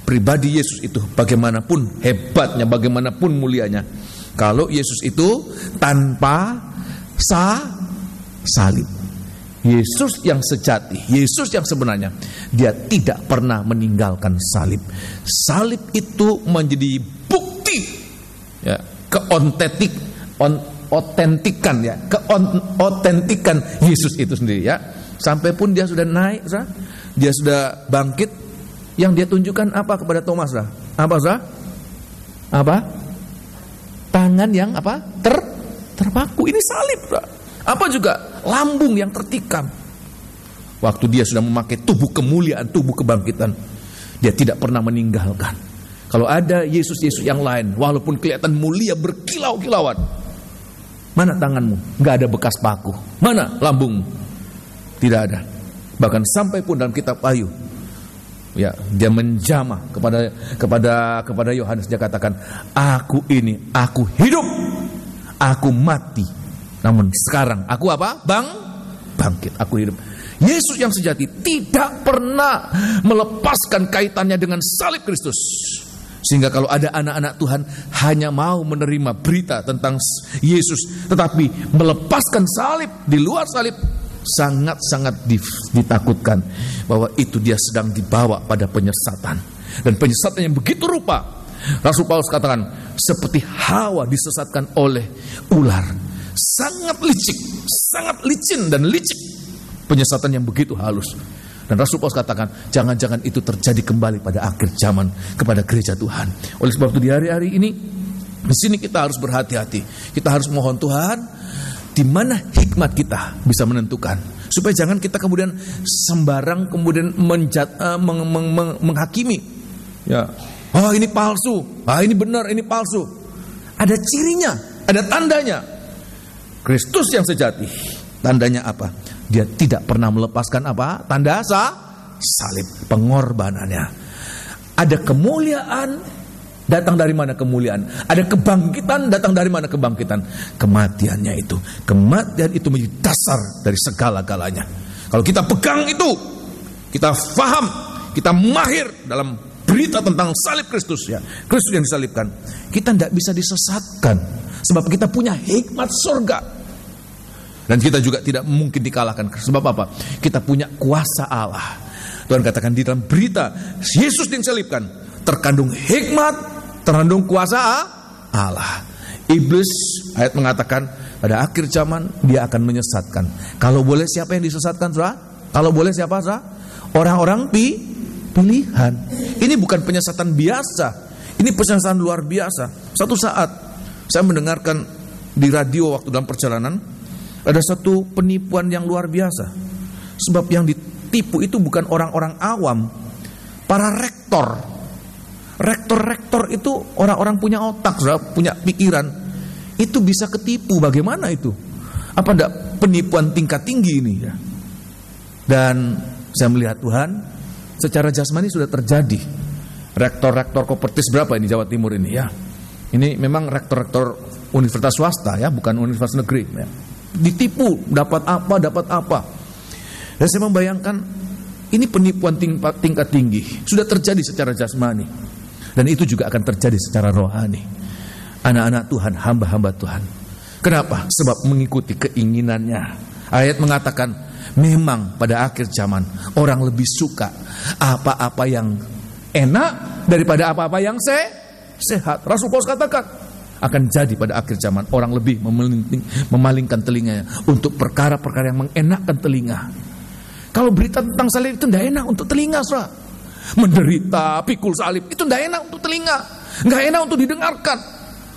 pribadi Yesus itu bagaimanapun hebatnya, bagaimanapun mulianya, kalau Yesus itu tanpa salib. Yesus yang sejati, Yesus yang sebenarnya, Dia tidak pernah meninggalkan salib. Salib itu menjadi bukti keotentikan Yesus itu sendiri ya. Sampai pun Dia sudah naik, Dia sudah bangkit, yang Dia tunjukkan apa kepada Thomas, Apa? Tangan yang apa? Terpaku. Ini salib, Apa juga? Lambung yang tertikam. Waktu Dia sudah memakai tubuh kemuliaan, tubuh kebangkitan, Dia tidak pernah meninggalkan. Kalau ada Yesus-Yesus yang lain, walaupun kelihatan mulia berkilau-kilauan, mana tanganmu? Gak ada bekas paku. Mana lambungmu? Tidak ada. Bahkan sampai pun dalam kitab Wahyu, Dia menjamah kepada Yohanes. Dia katakan, aku hidup, aku mati, namun sekarang aku apa? Bangkit, aku hidup. Yesus yang sejati tidak pernah melepaskan kaitannya dengan salib Kristus. Sehingga kalau ada anak-anak Tuhan hanya mau menerima berita tentang Yesus, tetapi melepaskan salib, di luar salib, sangat-sangat ditakutkan bahwa itu dia sedang dibawa pada penyesatan. Dan penyesatan yang begitu rupa, Rasul Paulus katakan, seperti Hawa disesatkan oleh ular. Sangat licin dan licik. Penyesatan yang begitu halus. Dan Rasul Paulus katakan, jangan-jangan itu terjadi kembali pada akhir zaman kepada gereja Tuhan. Oleh sebab itu di hari-hari ini, di sini kita harus berhati-hati. Kita harus mohon Tuhan, di mana hikmat kita bisa menentukan, supaya jangan kita kemudian sembarang kemudian menghakimi. Oh ini palsu, ini benar, ini palsu. Ada cirinya, ada tandanya. Kristus yang sejati, tandanya apa? Dia tidak pernah melepaskan apa? Tanda salib, pengorbanannya. Ada kemuliaan, datang dari mana kemuliaan? Ada kebangkitan, datang dari mana kebangkitan? Kematiannya itu. Kematian itu menjadi dasar dari segala-galanya. Kalau kita pegang itu, kita faham, kita mahir dalam berita tentang salib Kristus, Kristus yang disalibkan, kita tidak bisa disesatkan. Sebab kita punya hikmat surga. Dan kita juga tidak mungkin dikalahkan. Sebab apa? Kita punya kuasa Allah. Tuhan katakan di dalam berita Yesus disalibkan, terkandung hikmat, terkandung kuasa Allah. Iblis, ayat mengatakan, pada akhir zaman dia akan menyesatkan. Kalau boleh siapa yang disesatkan, saudara? Kalau boleh siapa, saudara? Orang-orang pilihan. Ini bukan penyesatan biasa, ini penyesatan luar biasa. Satu saat saya mendengarkan di radio waktu dalam perjalanan, ada satu penipuan yang luar biasa. Sebab yang ditipu itu bukan orang-orang awam, para rektor. Rektor itu orang-orang punya otak, punya pikiran. Itu bisa ketipu. Bagaimana itu? Apa enggak penipuan tingkat tinggi ini ya? Dan saya melihat Tuhan secara jasmani sudah terjadi. Rektor-rektor Kopertis berapa ini Jawa Timur ini ya? Ini memang rektor-rektor universitas swasta ya, bukan universitas negeri ya. Ditipu, dapat apa. Dan saya membayangkan ini penipuan tingkat tinggi sudah terjadi secara jasmani, dan itu juga akan terjadi secara rohani. Anak-anak Tuhan, hamba-hamba Tuhan. Kenapa? Sebab mengikuti keinginannya. Ayat mengatakan memang pada akhir zaman orang lebih suka apa-apa yang enak daripada apa-apa yang sehat. Rasul Paulus katakan akan jadi pada akhir zaman orang lebih memalingkan telinganya untuk perkara-perkara yang mengenakkan telinga. Kalau berita tentang salib itu tidak enak untuk telinga, saudara. Menderita, pikul salib itu tidak enak untuk telinga, nggak enak untuk didengarkan.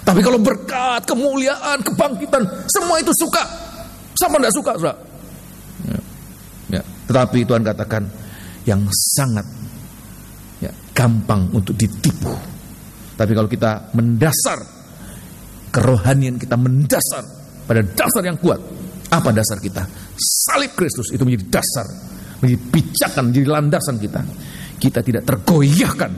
Tapi kalau berkat, kemuliaan, kebangkitan, semua itu suka. Siapa tidak suka, saudara? Ya. Tetapi Tuhan katakan yang sangat gampang untuk ditipu. Tapi kalau kita mendasar, kerohanian kita mendasar pada dasar yang kuat. Apa dasar kita? Salib Kristus itu menjadi dasar, menjadi pijakan, menjadi landasan kita. Kita tidak tergoyahkan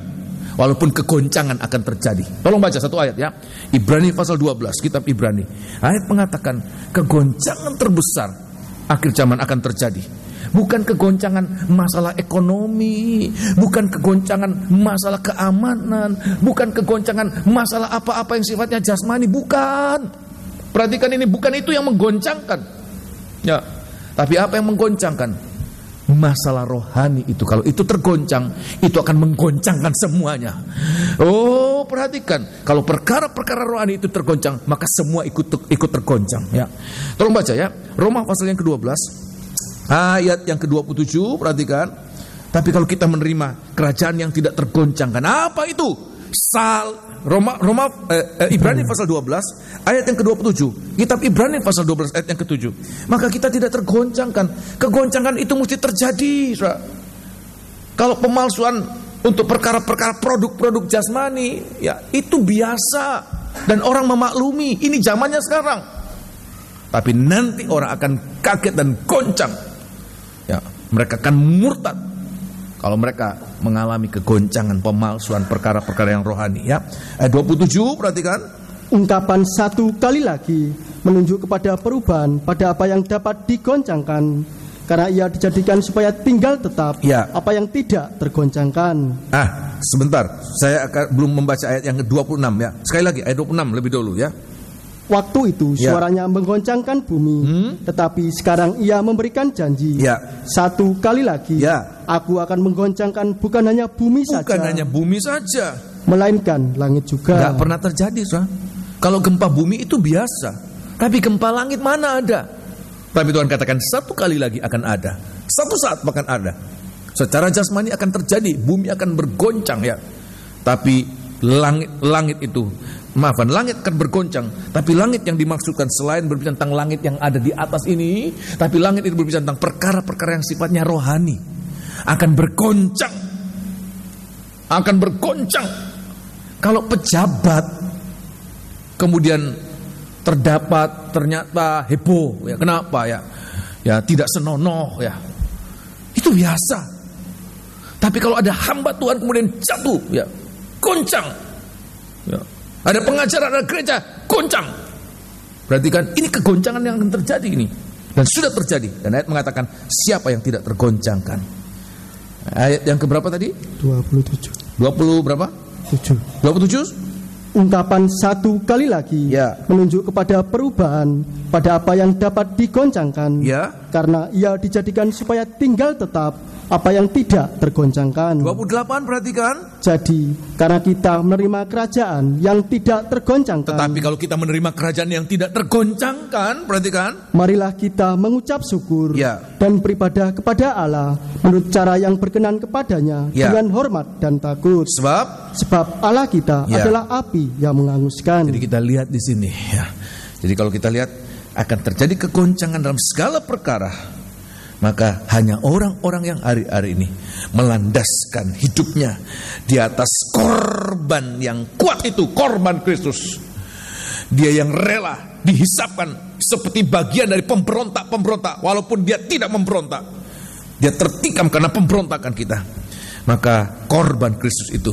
walaupun kegoncangan akan terjadi. Tolong baca satu ayat ya. Ibrani pasal 12, kitab Ibrani. Ayat mengatakan kegoncangan terbesar akhir zaman akan terjadi. Bukan kegoncangan masalah ekonomi, bukan kegoncangan masalah keamanan, bukan kegoncangan masalah apa-apa yang sifatnya jasmani, bukan. Perhatikan ini, bukan itu yang menggoncangkan. Ya. Tapi apa yang menggoncangkan? Masalah rohani itu. Kalau itu tergoncang, itu akan menggoncangkan semuanya. Oh, perhatikan, kalau perkara-perkara rohani itu tergoncang, maka semua ikut tergoncang ya. Tolong baca ya, Roma pasal yang ke-12 ayat yang ke-27. Perhatikan, tapi kalau kita menerima kerajaan yang tidak tergoncangkan, apa itu? Ibrani pasal 12 ayat yang ke-27. Kitab Ibrani pasal 12 ayat yang ke-7. Maka kita tidak tergoncangkan. Kegoncangan itu mesti terjadi, saudara. Kalau pemalsuan untuk perkara-perkara produk-produk jasmani, ya itu biasa dan orang memaklumi. Ini zamannya sekarang. Tapi nanti orang akan kaget dan goncang. Ya, mereka akan murtad kalau mereka mengalami kegoncangan pemalsuan perkara-perkara yang rohani ya. Ayat 27, perhatikan. Ungkapan satu kali lagi menunjuk kepada perubahan pada apa yang dapat digoncangkan, karena ia dijadikan supaya tinggal tetap ya. Apa yang tidak tergoncangkan. Sebentar, saya belum membaca ayat yang ke-26 ya. Sekali lagi ayat 26 lebih dulu ya. Waktu itu suaranya menggoncangkan bumi, tetapi sekarang ia memberikan janji. Satu kali lagi, aku akan menggoncangkan bukan hanya bumi saja, melainkan langit juga. Gak pernah terjadi, saudara. Kalau gempa bumi itu biasa, tapi gempa langit mana ada? Tapi Tuhan katakan satu kali lagi akan ada, satu saat bahkan ada. Secara jasmani akan terjadi, bumi akan bergoncang ya. Tapi langit akan bergoncang. Tapi langit yang dimaksudkan selain berbicara tentang langit yang ada di atas ini, tapi langit itu berbicara tentang perkara-perkara yang sifatnya rohani. Akan bergoncang. Kalau pejabat kemudian ternyata heboh ya, kenapa ya? Ya tidak senonoh ya. Itu biasa. Tapi kalau ada hamba Tuhan kemudian jatuh ya, goncang. Ya. Ada pengajaran, ada gereja, goncang. Perhatikan, ini kegoncangan yang akan terjadi ini. Dan sudah terjadi. Dan ayat mengatakan, siapa yang tidak tergoncangkan? Ayat yang keberapa tadi? 27. 20 berapa? 7. 27? Ungkapan satu kali lagi menunjuk kepada perubahan pada apa yang dapat digoncangkan. Karena ia dijadikan supaya tinggal tetap apa yang tidak tergoncangkan. 28 perhatikan. Jadi karena kita menerima kerajaan yang tidak tergoncangkan. Tetapi kalau kita menerima kerajaan yang tidak tergoncangkan, perhatikan, marilah kita mengucap syukur dan beribadah kepada Allah menurut cara yang berkenan kepadanya dengan hormat dan takut. Sebab Allah kita adalah api yang menghanguskan. Jadi kita lihat di sini ya. Jadi kalau kita lihat akan terjadi kegoncangan dalam segala perkara, maka hanya orang-orang yang hari-hari ini melandaskan hidupnya di atas korban yang kuat itu, korban Kristus. Dia yang rela dihisapkan seperti bagian dari pemberontak-pemberontak, walaupun dia tidak memberontak. Dia tertikam karena pemberontakan kita. Maka korban Kristus itu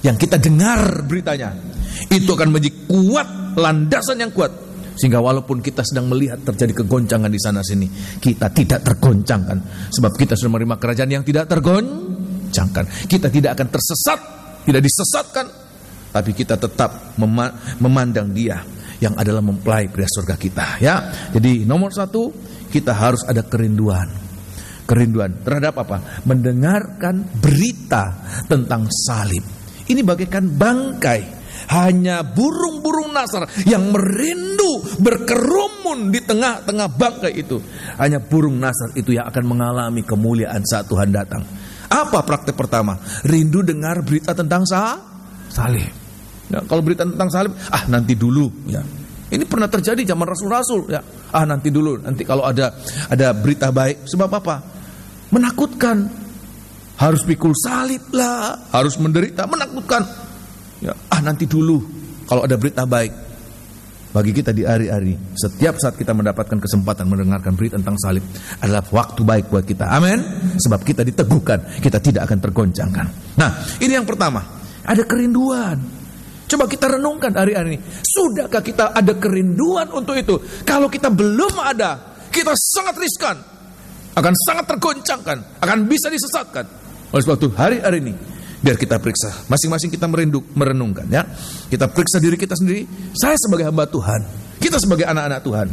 yang kita dengar beritanya, itu akan menjadi kuat, landasan yang kuat, sehingga walaupun kita sedang melihat terjadi kegoncangan di sana sini, kita tidak tergoncangkan, sebab kita sudah menerima kerajaan yang tidak tergoncangkan. Kita tidak akan tersesat, tidak disesatkan, tapi kita tetap memandang Dia yang adalah mempelai pria surga kita. Ya, jadi nomor satu, kita harus ada kerinduan terhadap apa? Mendengarkan berita tentang salib. Ini bagaikan bangkai. Hanya burung-burung Nasar yang merindu berkerumun di tengah-tengah bangkai itu. Hanya burung Nasar itu yang akan mengalami kemuliaan saat Tuhan datang. Apa praktek pertama? Rindu dengar berita tentang salib. Ya, kalau berita tentang salib, nanti dulu. Ya. Ini pernah terjadi zaman rasul-rasul. Ya. Nanti dulu. Nanti kalau ada berita baik. Sebab apa? Menakutkan. Harus pikul salib lah. Harus menderita. Menakutkan. Ya, nanti dulu kalau ada berita baik. Bagi kita di hari-hari, setiap saat kita mendapatkan kesempatan mendengarkan berita tentang salib adalah waktu baik buat kita. Amin. Sebab kita diteguhkan, kita tidak akan tergoncangkan. Nah, ini yang pertama, ada kerinduan. Coba kita renungkan hari-hari ini, sudahkah kita ada kerinduan untuk itu? Kalau kita belum ada, kita sangat riskan, akan sangat tergoncangkan, akan bisa disesatkan. Oleh sebab itu hari-hari ini, biar kita periksa, masing-masing kita merenungkan ya. Kita periksa diri kita sendiri. Saya sebagai hamba Tuhan, kita sebagai anak-anak Tuhan,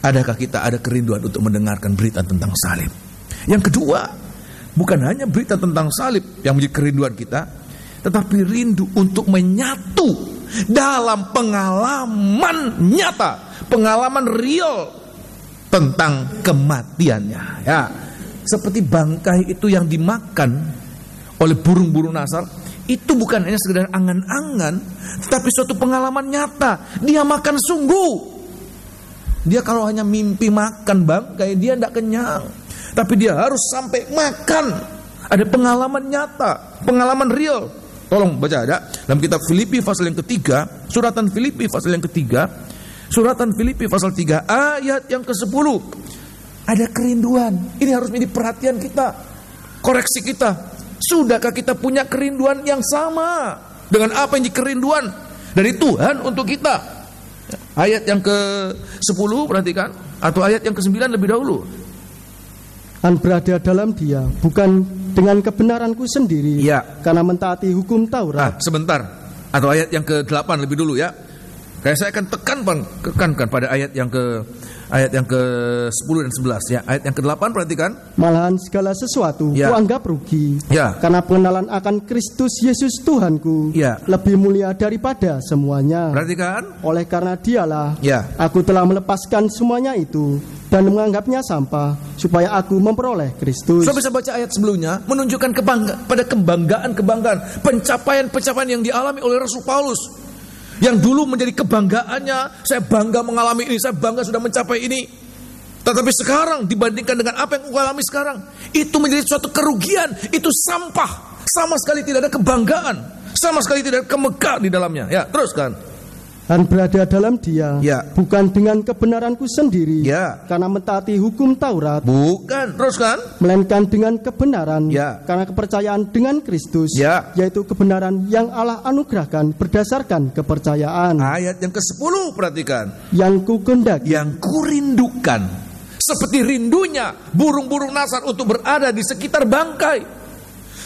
adakah kita ada kerinduan untuk mendengarkan berita tentang salib? Yang kedua, bukan hanya berita tentang salib yang menjadi kerinduan kita, tetapi rindu untuk menyatu dalam pengalaman nyata, pengalaman real tentang kematiannya ya. Seperti bangkai itu yang dimakan oleh burung-burung Nasar, itu bukan hanya sekedar angan-angan, tetapi suatu pengalaman nyata. Dia makan sungguh. Dia kalau hanya mimpi makan bangkai, dia tidak kenyang. Tapi dia harus sampai makan. Ada pengalaman nyata, pengalaman real. Tolong baca ada dalam kitab Filipi pasal yang ketiga, suratan Filipi pasal yang ketiga, suratan Filipi pasal 3 ayat yang ke-10. Ada kerinduan. Ini harus menjadi perhatian kita, koreksi kita. Sudahkah kita punya kerinduan yang sama dengan apa yang dikerinduan dari Tuhan untuk kita? Ayat yang ke-10 perhatikan, atau ayat yang ke-9 lebih dahulu. Dan berada dalam Dia bukan dengan kebenaranku sendiri, karena mentaati hukum Taurat. Sebentar, atau ayat yang ke-8 lebih dulu ya. Kayak saya akan tekankan pada ayat yang ke-10 dan 11 ya. Ayat yang ke-8 perhatikan. Malahan segala sesuatu kuanggap rugi karena pengenalan akan Kristus Yesus Tuhanku lebih mulia daripada semuanya. Perhatikan. Oleh karena Dialah aku telah melepaskan semuanya itu dan menganggapnya sampah supaya aku memperoleh Kristus. Saya bisa baca ayat sebelumnya menunjukkan kebanggaan, pencapaian yang dialami oleh Rasul Paulus. Yang dulu menjadi kebanggaannya, saya bangga mengalami ini, saya bangga sudah mencapai ini. Tetapi sekarang dibandingkan dengan apa yang aku alami sekarang, itu menjadi suatu kerugian, itu sampah. Sama sekali tidak ada kebanggaan, sama sekali tidak ada kemegahan di dalamnya. Ya, teruskan. Dan berada dalam Dia bukan dengan kebenaranku sendiri, karena mentaati hukum Taurat, bukan, teruskan, melainkan dengan kebenaran karena kepercayaan dengan Kristus, yaitu kebenaran yang Allah anugerahkan berdasarkan kepercayaan. Ayat yang ke-10 perhatikan. Yang kukendaki, yang kurindukan, seperti rindunya burung-burung Nasar untuk berada di sekitar bangkai.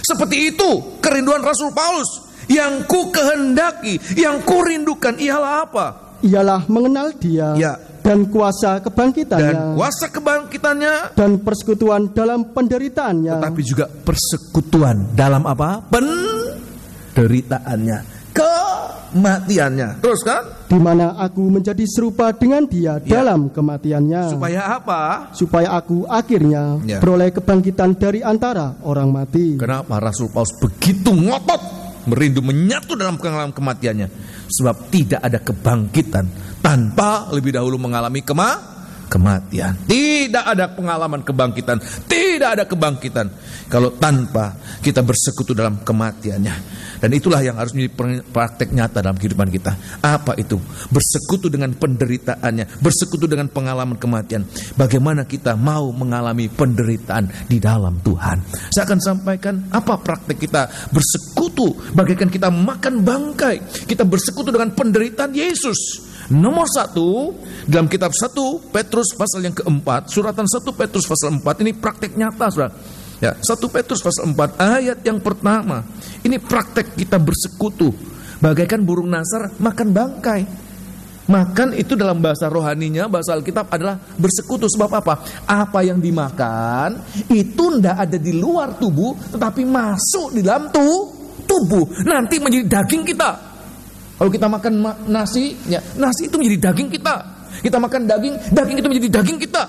Seperti itu kerinduan Rasul Paulus. Yang ku kehendaki, yang ku rindukan ialah apa? Ialah mengenal Dia dan kuasa kebangkitannya dan persekutuan dalam penderitaannya, tetapi juga persekutuan dalam apa? Penderitaannya, kematiannya. Terus kan? Di mana aku menjadi serupa dengan dia dalam kematiannya. Supaya apa? Supaya aku akhirnya beroleh kebangkitan dari antara orang mati. Kenapa Rasul Paulus begitu ngotot merindu menyatu dalam pengalaman kematiannya? Sebab tidak ada kebangkitan tanpa lebih dahulu mengalami kematian. Tidak ada pengalaman kebangkitan, tidak ada kebangkitan kalau tanpa kita bersekutu dalam kematiannya. Dan itulah yang harus menjadi praktek nyata dalam kehidupan kita. Apa itu? Bersekutu dengan penderitaannya, bersekutu dengan pengalaman kematian. Bagaimana kita mau mengalami penderitaan di dalam Tuhan. Saya akan sampaikan apa praktek kita bersekutu, bagaikan kita makan bangkai. Kita bersekutu dengan penderitaan Yesus. Nomor 1, dalam kitab 1 Petrus pasal yang keempat, suratan 1 Petrus pasal 4, ini praktek nyata, saudara. Ya, 1 Petrus pasal 4 ayat yang pertama. Ini praktek kita bersekutu bagaikan burung nasar makan bangkai. Makan itu dalam bahasa rohaninya, bahasa Alkitab adalah bersekutu. Sebab apa? Apa yang dimakan itu tidak ada di luar tubuh, tetapi masuk di dalam tubuh. Nanti menjadi daging kita. Kalau kita makan nasi, ya nasi itu menjadi daging kita. Kita makan daging, daging itu menjadi daging kita.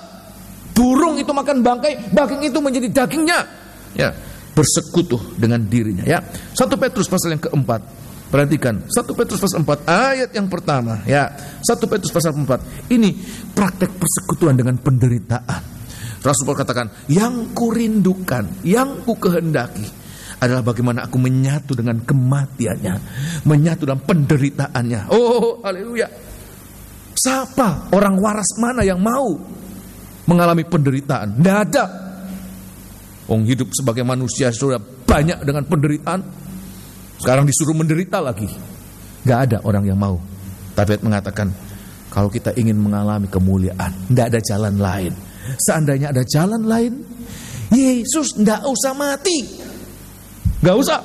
Burung itu makan bangkai, daging itu menjadi dagingnya. Ya, bersekutu dengan dirinya. Ya, 1 Petrus pasal yang keempat. Perhatikan, 1 Petrus pasal 4 ayat yang pertama. Ya, 1 Petrus pasal 4. Ini praktek persekutuan dengan penderitaan. Rasul Paulus katakan, yang kurindukan, yang ku kehendaki adalah bagaimana aku menyatu dengan kematiannya, menyatu dalam penderitaannya. Oh, haleluya. Siapa orang waras mana yang mau mengalami penderitaan? Tidak ada. Orang hidup sebagai manusia sudah banyak dengan penderitaan. Sekarang disuruh menderita lagi. Gak ada orang yang mau. Tapi mengatakan, kalau kita ingin mengalami kemuliaan, tidak ada jalan lain. Seandainya ada jalan lain, Yesus tidak usah mati. Gak usah.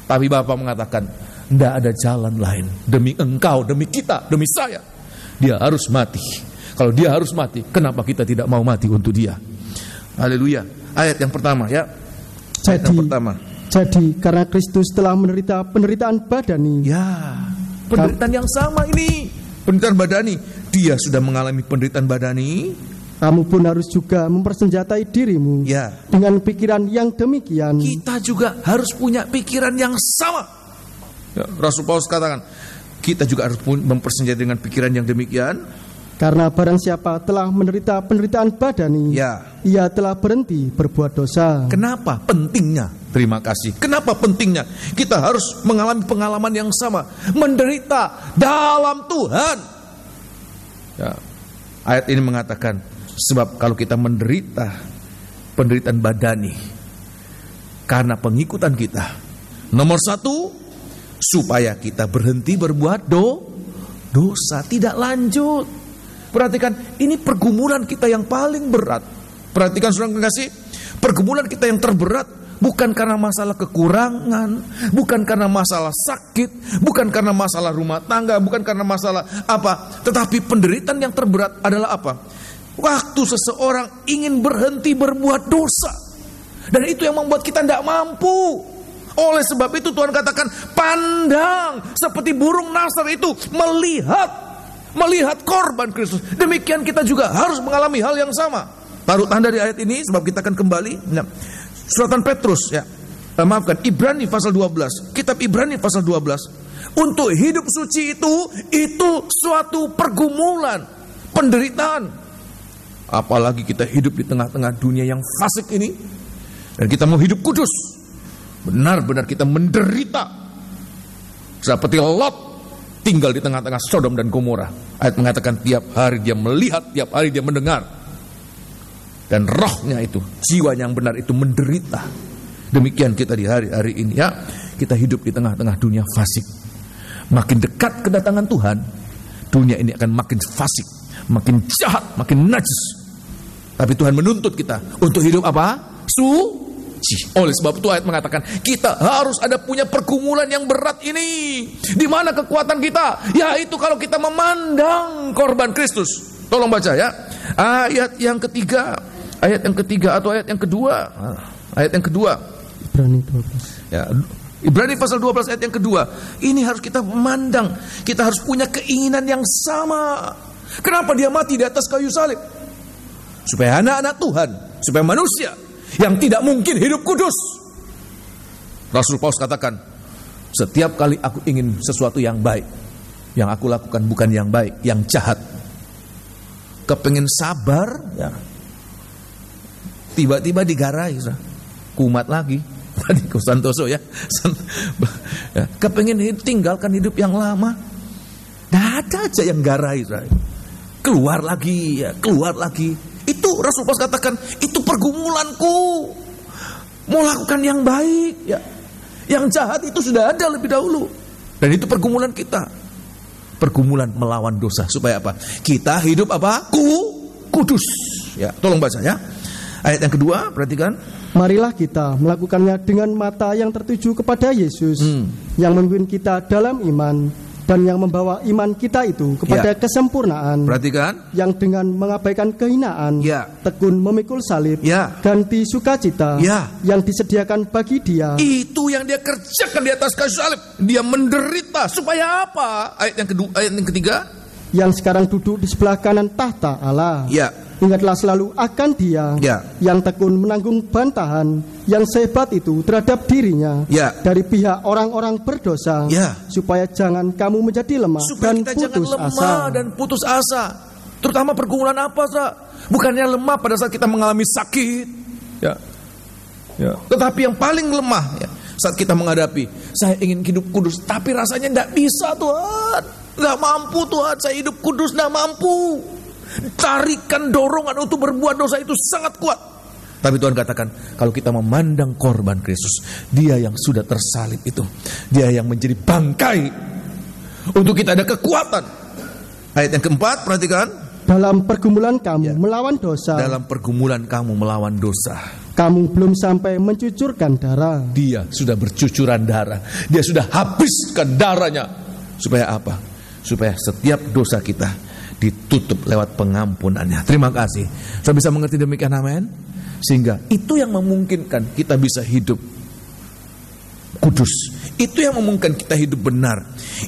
Tapi Bapa mengatakan, tidak ada jalan lain. Demi engkau, demi kita, demi saya, dia harus mati. Kalau dia harus mati, kenapa kita tidak mau mati untuk dia? Haleluya. Ayat yang pertama, ya. Ayat yang pertama. Jadi karena Kristus telah menderita penderitaan badani. Ya, penderitaan yang sama ini, penderitaan badani. Dia sudah mengalami penderitaan badani. Kamu pun harus juga mempersenjatai dirimu dengan pikiran yang demikian. Kita juga harus punya pikiran yang sama. Ya, Rasul Paulus katakan, kita juga harus mempersenjatai dengan pikiran yang demikian. Karena barang siapa telah menderita penderitaan badani, ia telah berhenti berbuat dosa. Kenapa pentingnya? Terima kasih. Kenapa pentingnya? Kita harus mengalami pengalaman yang sama, menderita dalam Tuhan. Ya. Ayat ini mengatakan, sebab kalau kita menderita penderitaan badani karena pengikutan kita, nomor 1, supaya kita berhenti berbuat dosa, tidak lanjut. Perhatikan, ini pergumulan kita yang paling berat. Perhatikan saudara kasih, pergumulan kita yang terberat bukan karena masalah kekurangan, bukan karena masalah sakit, bukan karena masalah rumah tangga, bukan karena masalah apa, tetapi penderitaan yang terberat adalah apa? Waktu seseorang ingin berhenti berbuat dosa. Dan itu yang membuat kita tidak mampu. Oleh sebab itu Tuhan katakan, pandang seperti burung nasar itu melihat korban Kristus. Demikian kita juga harus mengalami hal yang sama. Taruh tanda di ayat ini sebab kita akan kembali. Nah, suratan Petrus, Ibrani pasal 12. Kitab Ibrani pasal 12. Untuk hidup suci itu suatu pergumulan, penderitaan. Apalagi kita hidup di tengah-tengah dunia yang fasik ini, dan kita mau hidup kudus. Benar-benar kita menderita seperti Lot tinggal di tengah-tengah Sodom dan Gomora. Ayat mengatakan tiap hari dia melihat, tiap hari dia mendengar. Dan rohnya itu, jiwanya yang benar itu menderita. Demikian kita di hari-hari ini, ya. Kita hidup di tengah-tengah dunia fasik. Makin dekat kedatangan Tuhan, dunia ini akan makin fasik, makin jahat, makin najis. Tapi Tuhan menuntut kita untuk hidup apa? Suci. Oleh sebab itu ayat mengatakan kita harus ada punya pergumulan yang berat ini. Di mana kekuatan kita? Yaitu kalau kita memandang korban Kristus. Tolong baca ya. Ayat yang ketiga atau ayat yang kedua. Ayat yang kedua. Ibrani 12. Ya, Ibrani pasal 12 ayat yang kedua. Ini harus kita memandang. Kita harus punya keinginan yang sama. Kenapa dia mati di atas kayu salib? Supaya anak-anak Tuhan, supaya manusia yang tidak mungkin hidup kudus. Rasul Paulus katakan, setiap kali aku ingin sesuatu yang baik, yang aku lakukan bukan yang baik, yang jahat. Kepengen sabar, ya, tiba-tiba digarai, kumat lagi. Tadi Santoso ya. Kepengen tinggalkan hidup yang lama, ada aja yang garai, keluar lagi, ya, keluar lagi. Itu Rasul Paulus katakan, itu pergumulanku, mau lakukan yang baik, ya. Yang jahat itu sudah ada lebih dahulu. Dan itu pergumulan kita. Pergumulan melawan dosa. Supaya apa? Kita hidup apa? Kudus. Ya, tolong baca ya. Ayat yang kedua, perhatikan. Marilah kita melakukannya dengan mata yang tertuju kepada Yesus, yang memimpin kita dalam iman, dan yang membawa iman kita itu kepada kesempurnaan. Perhatikan. Yang dengan mengabaikan kehinaan, tekun memikul salib, ganti sukacita yang disediakan bagi dia. Itu yang dia kerjakan di atas kayu salib. Dia menderita supaya apa? Ayat yang kedua, ayat yang ketiga. Yang sekarang duduk di sebelah kanan tahta Allah. Ingatlah selalu akan dia yang tekun menanggung bantahan yang sehebat itu terhadap dirinya dari pihak orang-orang berdosa, supaya jangan kamu menjadi lemah dan putus asa. Terutama pergumulan apa, bukannya lemah pada saat kita mengalami sakit, tetapi yang paling lemah saat kita menghadapi, saya ingin hidup kudus, tapi rasanya tidak bisa, Tuhan, tidak mampu, Tuhan, saya hidup kudus tidak mampu. Tarikan dorongan untuk berbuat dosa itu sangat kuat. Tapi Tuhan katakan, kalau kita memandang korban Kristus, dia yang sudah tersalib itu, dia yang menjadi bangkai, untuk kita ada kekuatan. Ayat yang keempat, perhatikan. Dalam pergumulan kamu melawan dosa. Dalam pergumulan kamu melawan dosa, kamu belum sampai mencucurkan darah. Dia sudah bercucuran darah. Dia sudah habiskan darahnya. Supaya apa? Supaya setiap dosa kita ditutup lewat pengampunannya. Terima kasih. Saya bisa mengerti demikian, amin. Sehingga itu yang memungkinkan kita bisa hidup kudus. Itu yang memungkinkan kita hidup benar.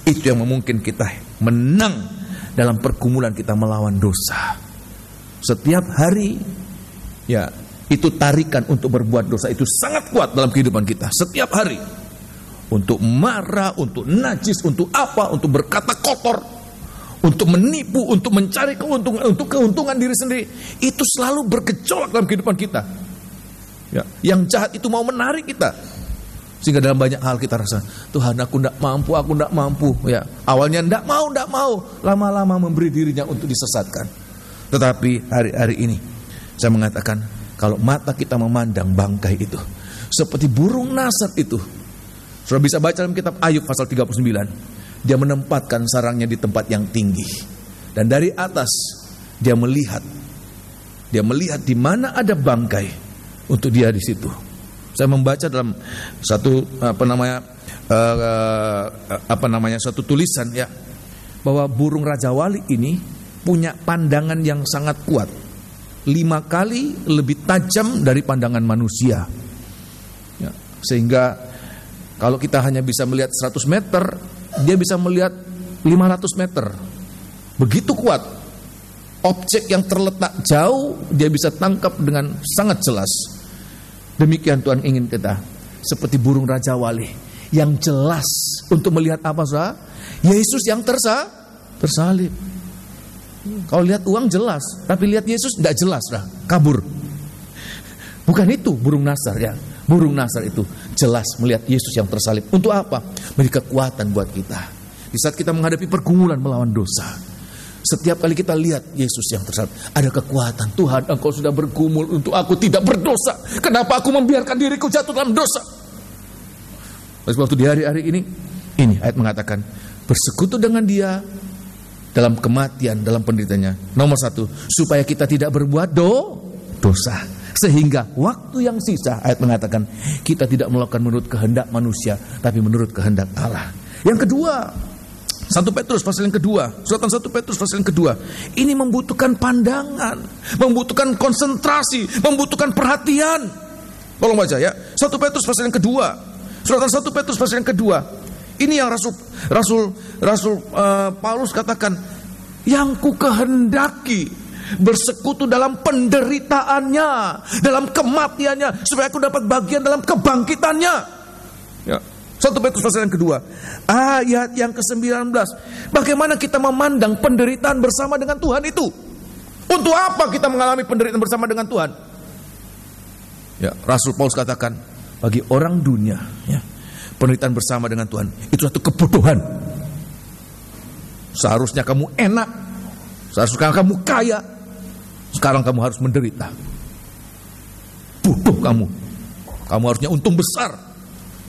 Itu yang memungkinkan kita menang dalam pergumulan kita melawan dosa. Setiap hari, ya, itu tarikan untuk berbuat dosa itu sangat kuat dalam kehidupan kita. Setiap hari, untuk marah, untuk najis, untuk apa, untuk berkata kotor, untuk menipu, untuk mencari keuntungan, untuk keuntungan diri sendiri, itu selalu bergejolak dalam kehidupan kita. Ya, yang jahat itu mau menarik kita, sehingga dalam banyak hal kita rasa, Tuhan, aku tidak mampu. Ya, awalnya tidak mau, lama-lama memberi dirinya untuk disesatkan. Tetapi hari-hari ini saya mengatakan, kalau mata kita memandang bangkai itu, seperti burung nasar itu, sudah bisa baca dalam kitab Ayub pasal 39. Dia menempatkan sarangnya di tempat yang tinggi, dan dari atas dia melihat di mana ada bangkai untuk dia di situ. Saya membaca dalam satu satu tulisan, ya, bahwa burung Raja Wali ini punya pandangan yang sangat kuat, 5 kali lebih tajam dari pandangan manusia, ya, sehingga kalau kita hanya bisa melihat 100 meter, dia bisa melihat 500 meter. Begitu kuat. Objek yang terletak jauh, dia bisa tangkap dengan sangat jelas. Demikian Tuhan ingin kita, seperti burung Raja Wali, yang jelas untuk melihat apa, saudara? Yesus yang tersalib. Kalau lihat uang jelas, tapi lihat Yesus tidak jelas, saudara. Kabur. Bukan itu burung nasar, ya. Burung nasar itu jelas melihat Yesus yang tersalib. Untuk apa? Beri kekuatan buat kita. Di saat kita menghadapi pergumulan melawan dosa, setiap kali kita lihat Yesus yang tersalib, ada kekuatan. Tuhan, Engkau sudah bergumul untuk aku tidak berdosa. Kenapa aku membiarkan diriku jatuh dalam dosa? Waktu di hari-hari ini ayat mengatakan, bersekutu dengan dia dalam kematian, dalam penderitanya. Nomor 1, supaya kita tidak berbuat dosa. Sehingga waktu yang sisa, ayat mengatakan, kita tidak melakukan menurut kehendak manusia, tapi menurut kehendak Allah. Yang kedua, 1 Petrus pasal yang kedua, suratan 1 Petrus pasal yang kedua. Ini membutuhkan pandangan, membutuhkan konsentrasi, membutuhkan perhatian. Tolong baca ya, 1 Petrus pasal yang kedua, suratan 1 Petrus pasal yang kedua. Ini yang Rasul Paulus katakan, yang ku kehendaki bersekutu dalam penderitaannya, dalam kematiannya, supaya aku dapat bagian dalam kebangkitannya. Ya. 1 Petrus pasal yang kedua, ayat yang ke-19. Bagaimana kita memandang penderitaan bersama dengan Tuhan itu? Untuk apa kita mengalami penderitaan bersama dengan Tuhan? Ya, Rasul Paulus katakan, bagi orang dunia, ya, penderitaan bersama dengan Tuhan itu satu kebodohan. Seharusnya kamu enak, seharusnya kamu kaya, sekarang kamu harus menderita. Bodoh kamu. Kamu harusnya untung besar,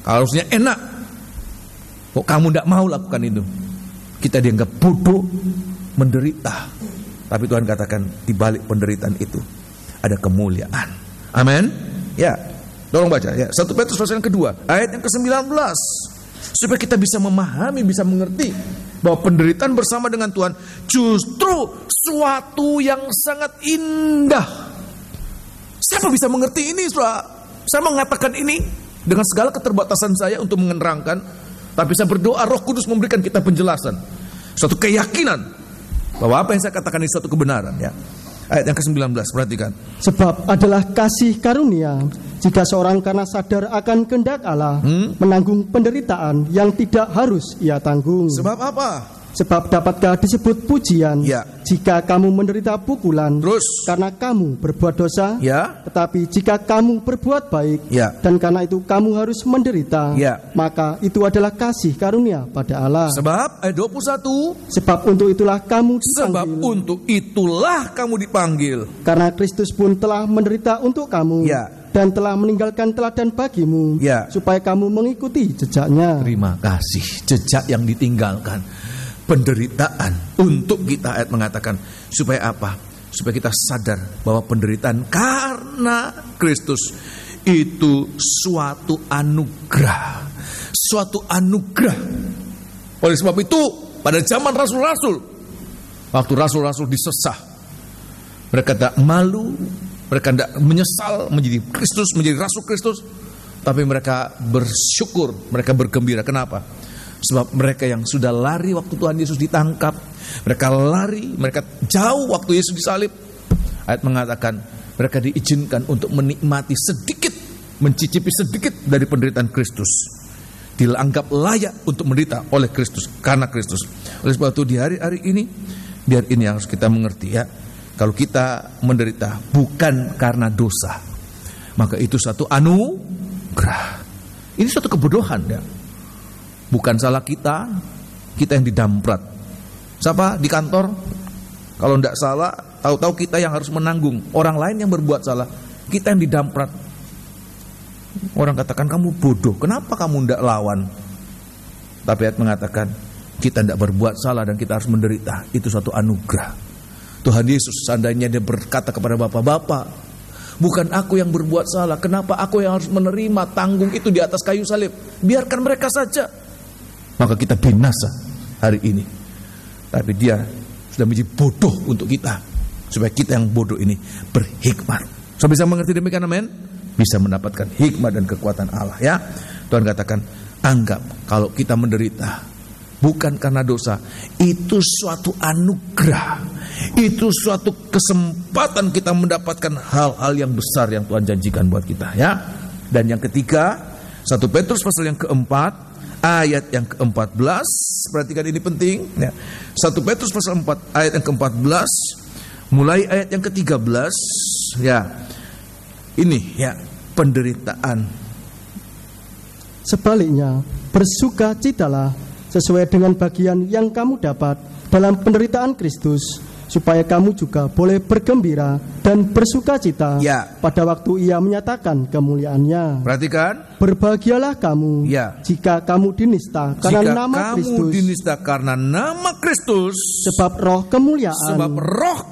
harusnya enak. Kok kamu tidak mau lakukan itu? Kita dianggap bodoh, menderita. Tapi Tuhan katakan, di balik penderitaan itu ada kemuliaan. Amin. Ya, tolong baca ya, 1 Petrus pasal yang kedua, ayat yang ke-19. Supaya kita bisa memahami, bisa mengerti bahwa penderitaan bersama dengan Tuhan justru suatu yang sangat indah. Siapa bisa mengerti ini, saudara? Saya mengatakan ini dengan segala keterbatasan saya untuk menerangkan, tapi saya berdoa Roh Kudus memberikan kita penjelasan, suatu keyakinan bahwa apa yang saya katakan ini suatu kebenaran. Ya, ayat yang ke-19, perhatikan. Sebab adalah kasih karunia jika seorang karena sadar akan kehendak Allah menanggung penderitaan yang tidak harus ia tanggung. Sebab apa? Sebab dapatkah disebut pujian jika kamu menderita pukulan karena kamu berbuat dosa? Tetapi jika kamu berbuat baik dan karena itu kamu harus menderita, maka itu adalah kasih karunia pada Allah. Sebab ayat 21, sebab untuk itulah kamu dipanggil. Sebab untuk itulah kamu dipanggil. Karena Kristus pun telah menderita untuk kamu dan telah meninggalkan teladan bagimu supaya kamu mengikuti jejaknya. Terima kasih, jejak yang ditinggalkan. Penderitaan untuk kita, ayat mengatakan supaya apa? Supaya kita sadar bahwa penderitaan karena Kristus itu suatu anugerah. Suatu anugerah. Oleh sebab itu pada zaman rasul-rasul, waktu rasul-rasul disesah, mereka tidak malu, mereka tidak menyesal menjadi Kristus, menjadi rasul Kristus, tapi mereka bersyukur, mereka bergembira. Kenapa? Sebab mereka yang sudah lari waktu Tuhan Yesus ditangkap, mereka lari, mereka jauh waktu Yesus disalib. Ayat mengatakan mereka diizinkan untuk menikmati sedikit, mencicipi sedikit dari penderitaan Kristus. Dianggap layak untuk menderita oleh Kristus, karena Kristus. Oleh sebab itu di hari-hari ini, biar ini yang harus kita mengerti ya. Kalau kita menderita bukan karena dosa, maka itu satu anugerah. Ini suatu kebodohan ya. Bukan salah kita yang didamprat. Siapa di kantor? Kalau tidak salah, tahu-tahu kita yang harus menanggung. Orang lain yang berbuat salah, kita yang didamprat. Orang katakan kamu bodoh, kenapa kamu tidak lawan? Tapi ayat mengatakan kita tidak berbuat salah dan kita harus menderita. Itu suatu anugerah. Tuhan Yesus seandainya dia berkata kepada bapak-bapak, bukan aku yang berbuat salah, kenapa aku yang harus menerima tanggung itu di atas kayu salib? Biarkan mereka saja. Maka kita binasa hari ini. Tapi dia sudah menjadi bodoh untuk kita, supaya kita yang bodoh ini berhikmat. So bisa mengerti demikian, amin? Bisa mendapatkan hikmat dan kekuatan Allah ya. Tuhan katakan, anggap kalau kita menderita bukan karena dosa, itu suatu anugerah. Itu suatu kesempatan kita mendapatkan hal-hal yang besar yang Tuhan janjikan buat kita ya. Dan yang ketiga, 1 Petrus pasal yang keempat, ayat yang ke-14, perhatikan ini penting ya. 1 Petrus pasal 4 ayat yang ke-14, mulai ayat yang ke-13 ya. Ini ya, penderitaan. Sebaliknya, bersukacitalah sesuai dengan bagian yang kamu dapat dalam penderitaan Kristus, supaya kamu juga boleh bergembira dan bersukacita pada waktu ia menyatakan kemuliaannya. Perhatikan, berbahagialah kamu jika kamu dinista karena nama Kristus. Dinista karena nama Kristus, sebab roh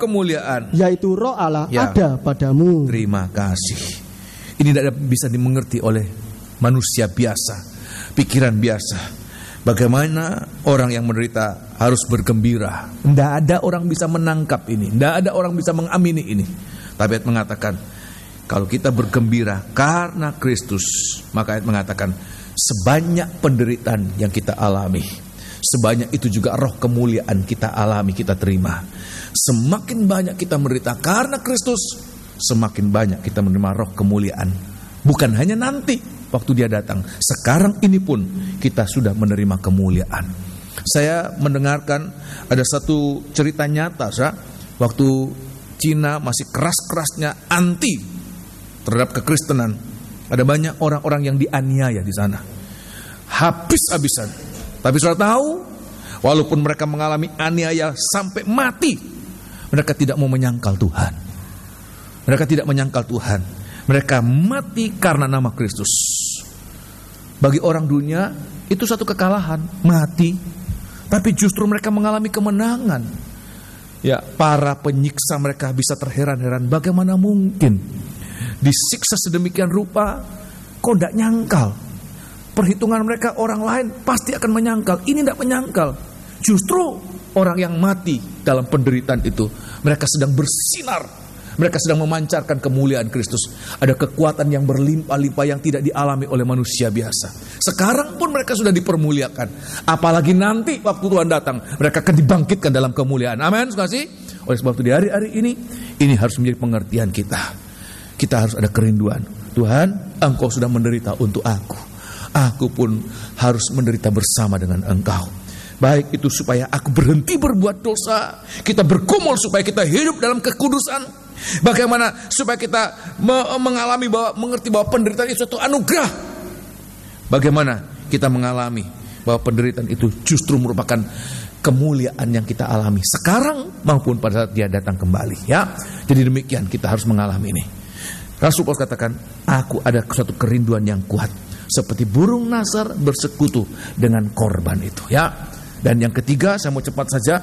kemuliaan, yaitu roh Allah ada padamu. Terima kasih. Ini tidak bisa dimengerti oleh manusia biasa, pikiran biasa. Bagaimana orang yang menderita harus bergembira. Tidak ada orang bisa menangkap ini, tidak ada orang bisa mengamini ini. Tapi ayat mengatakan, kalau kita bergembira karena Kristus, maka ayat mengatakan, sebanyak penderitaan yang kita alami, sebanyak itu juga roh kemuliaan kita alami, kita terima. Semakin banyak kita menderita karena Kristus, semakin banyak kita menerima roh kemuliaan. Bukan hanya nanti waktu dia datang, sekarang ini pun kita sudah menerima kemuliaan. Saya mendengarkan ada satu cerita nyata, waktu Cina masih keras-kerasnya anti terhadap kekristenan. Ada banyak orang-orang yang dianiaya di sana, habis-habisan. Tapi saudara tahu, walaupun mereka mengalami aniaya sampai mati, mereka tidak mau menyangkal Tuhan. Mereka tidak menyangkal Tuhan. Mereka mati karena nama Kristus. Bagi orang dunia itu satu kekalahan, mati. Tapi justru mereka mengalami kemenangan. Ya, para penyiksa mereka bisa terheran-heran, bagaimana mungkin disiksa sedemikian rupa, kok tidak nyangkal. Perhitungan mereka orang lain pasti akan menyangkal. Ini tidak menyangkal. Justru orang yang mati dalam penderitaan itu, mereka sedang bersinar. Mereka sedang memancarkan kemuliaan Kristus. Ada kekuatan yang berlimpah-limpah yang tidak dialami oleh manusia biasa. Sekarang pun mereka sudah dipermuliakan. Apalagi nanti waktu Tuhan datang, mereka akan dibangkitkan dalam kemuliaan. Amin, kasih. Oleh sebab itu di hari-hari ini harus menjadi pengertian kita. Kita harus ada kerinduan. Tuhan, Engkau sudah menderita untuk aku. Aku pun harus menderita bersama dengan Engkau. Baik itu supaya aku berhenti berbuat dosa, kita bergumul supaya kita hidup dalam kekudusan. Bagaimana supaya kita mengerti bahwa penderitaan itu suatu anugerah. Bagaimana kita mengalami bahwa penderitaan itu justru merupakan kemuliaan yang kita alami sekarang maupun pada saat dia datang kembali. Ya, jadi demikian kita harus mengalami ini. Rasul Paulus katakan, aku ada suatu kerinduan yang kuat, seperti burung nasar bersekutu dengan korban itu. Ya. Dan yang ketiga, saya mau cepat saja,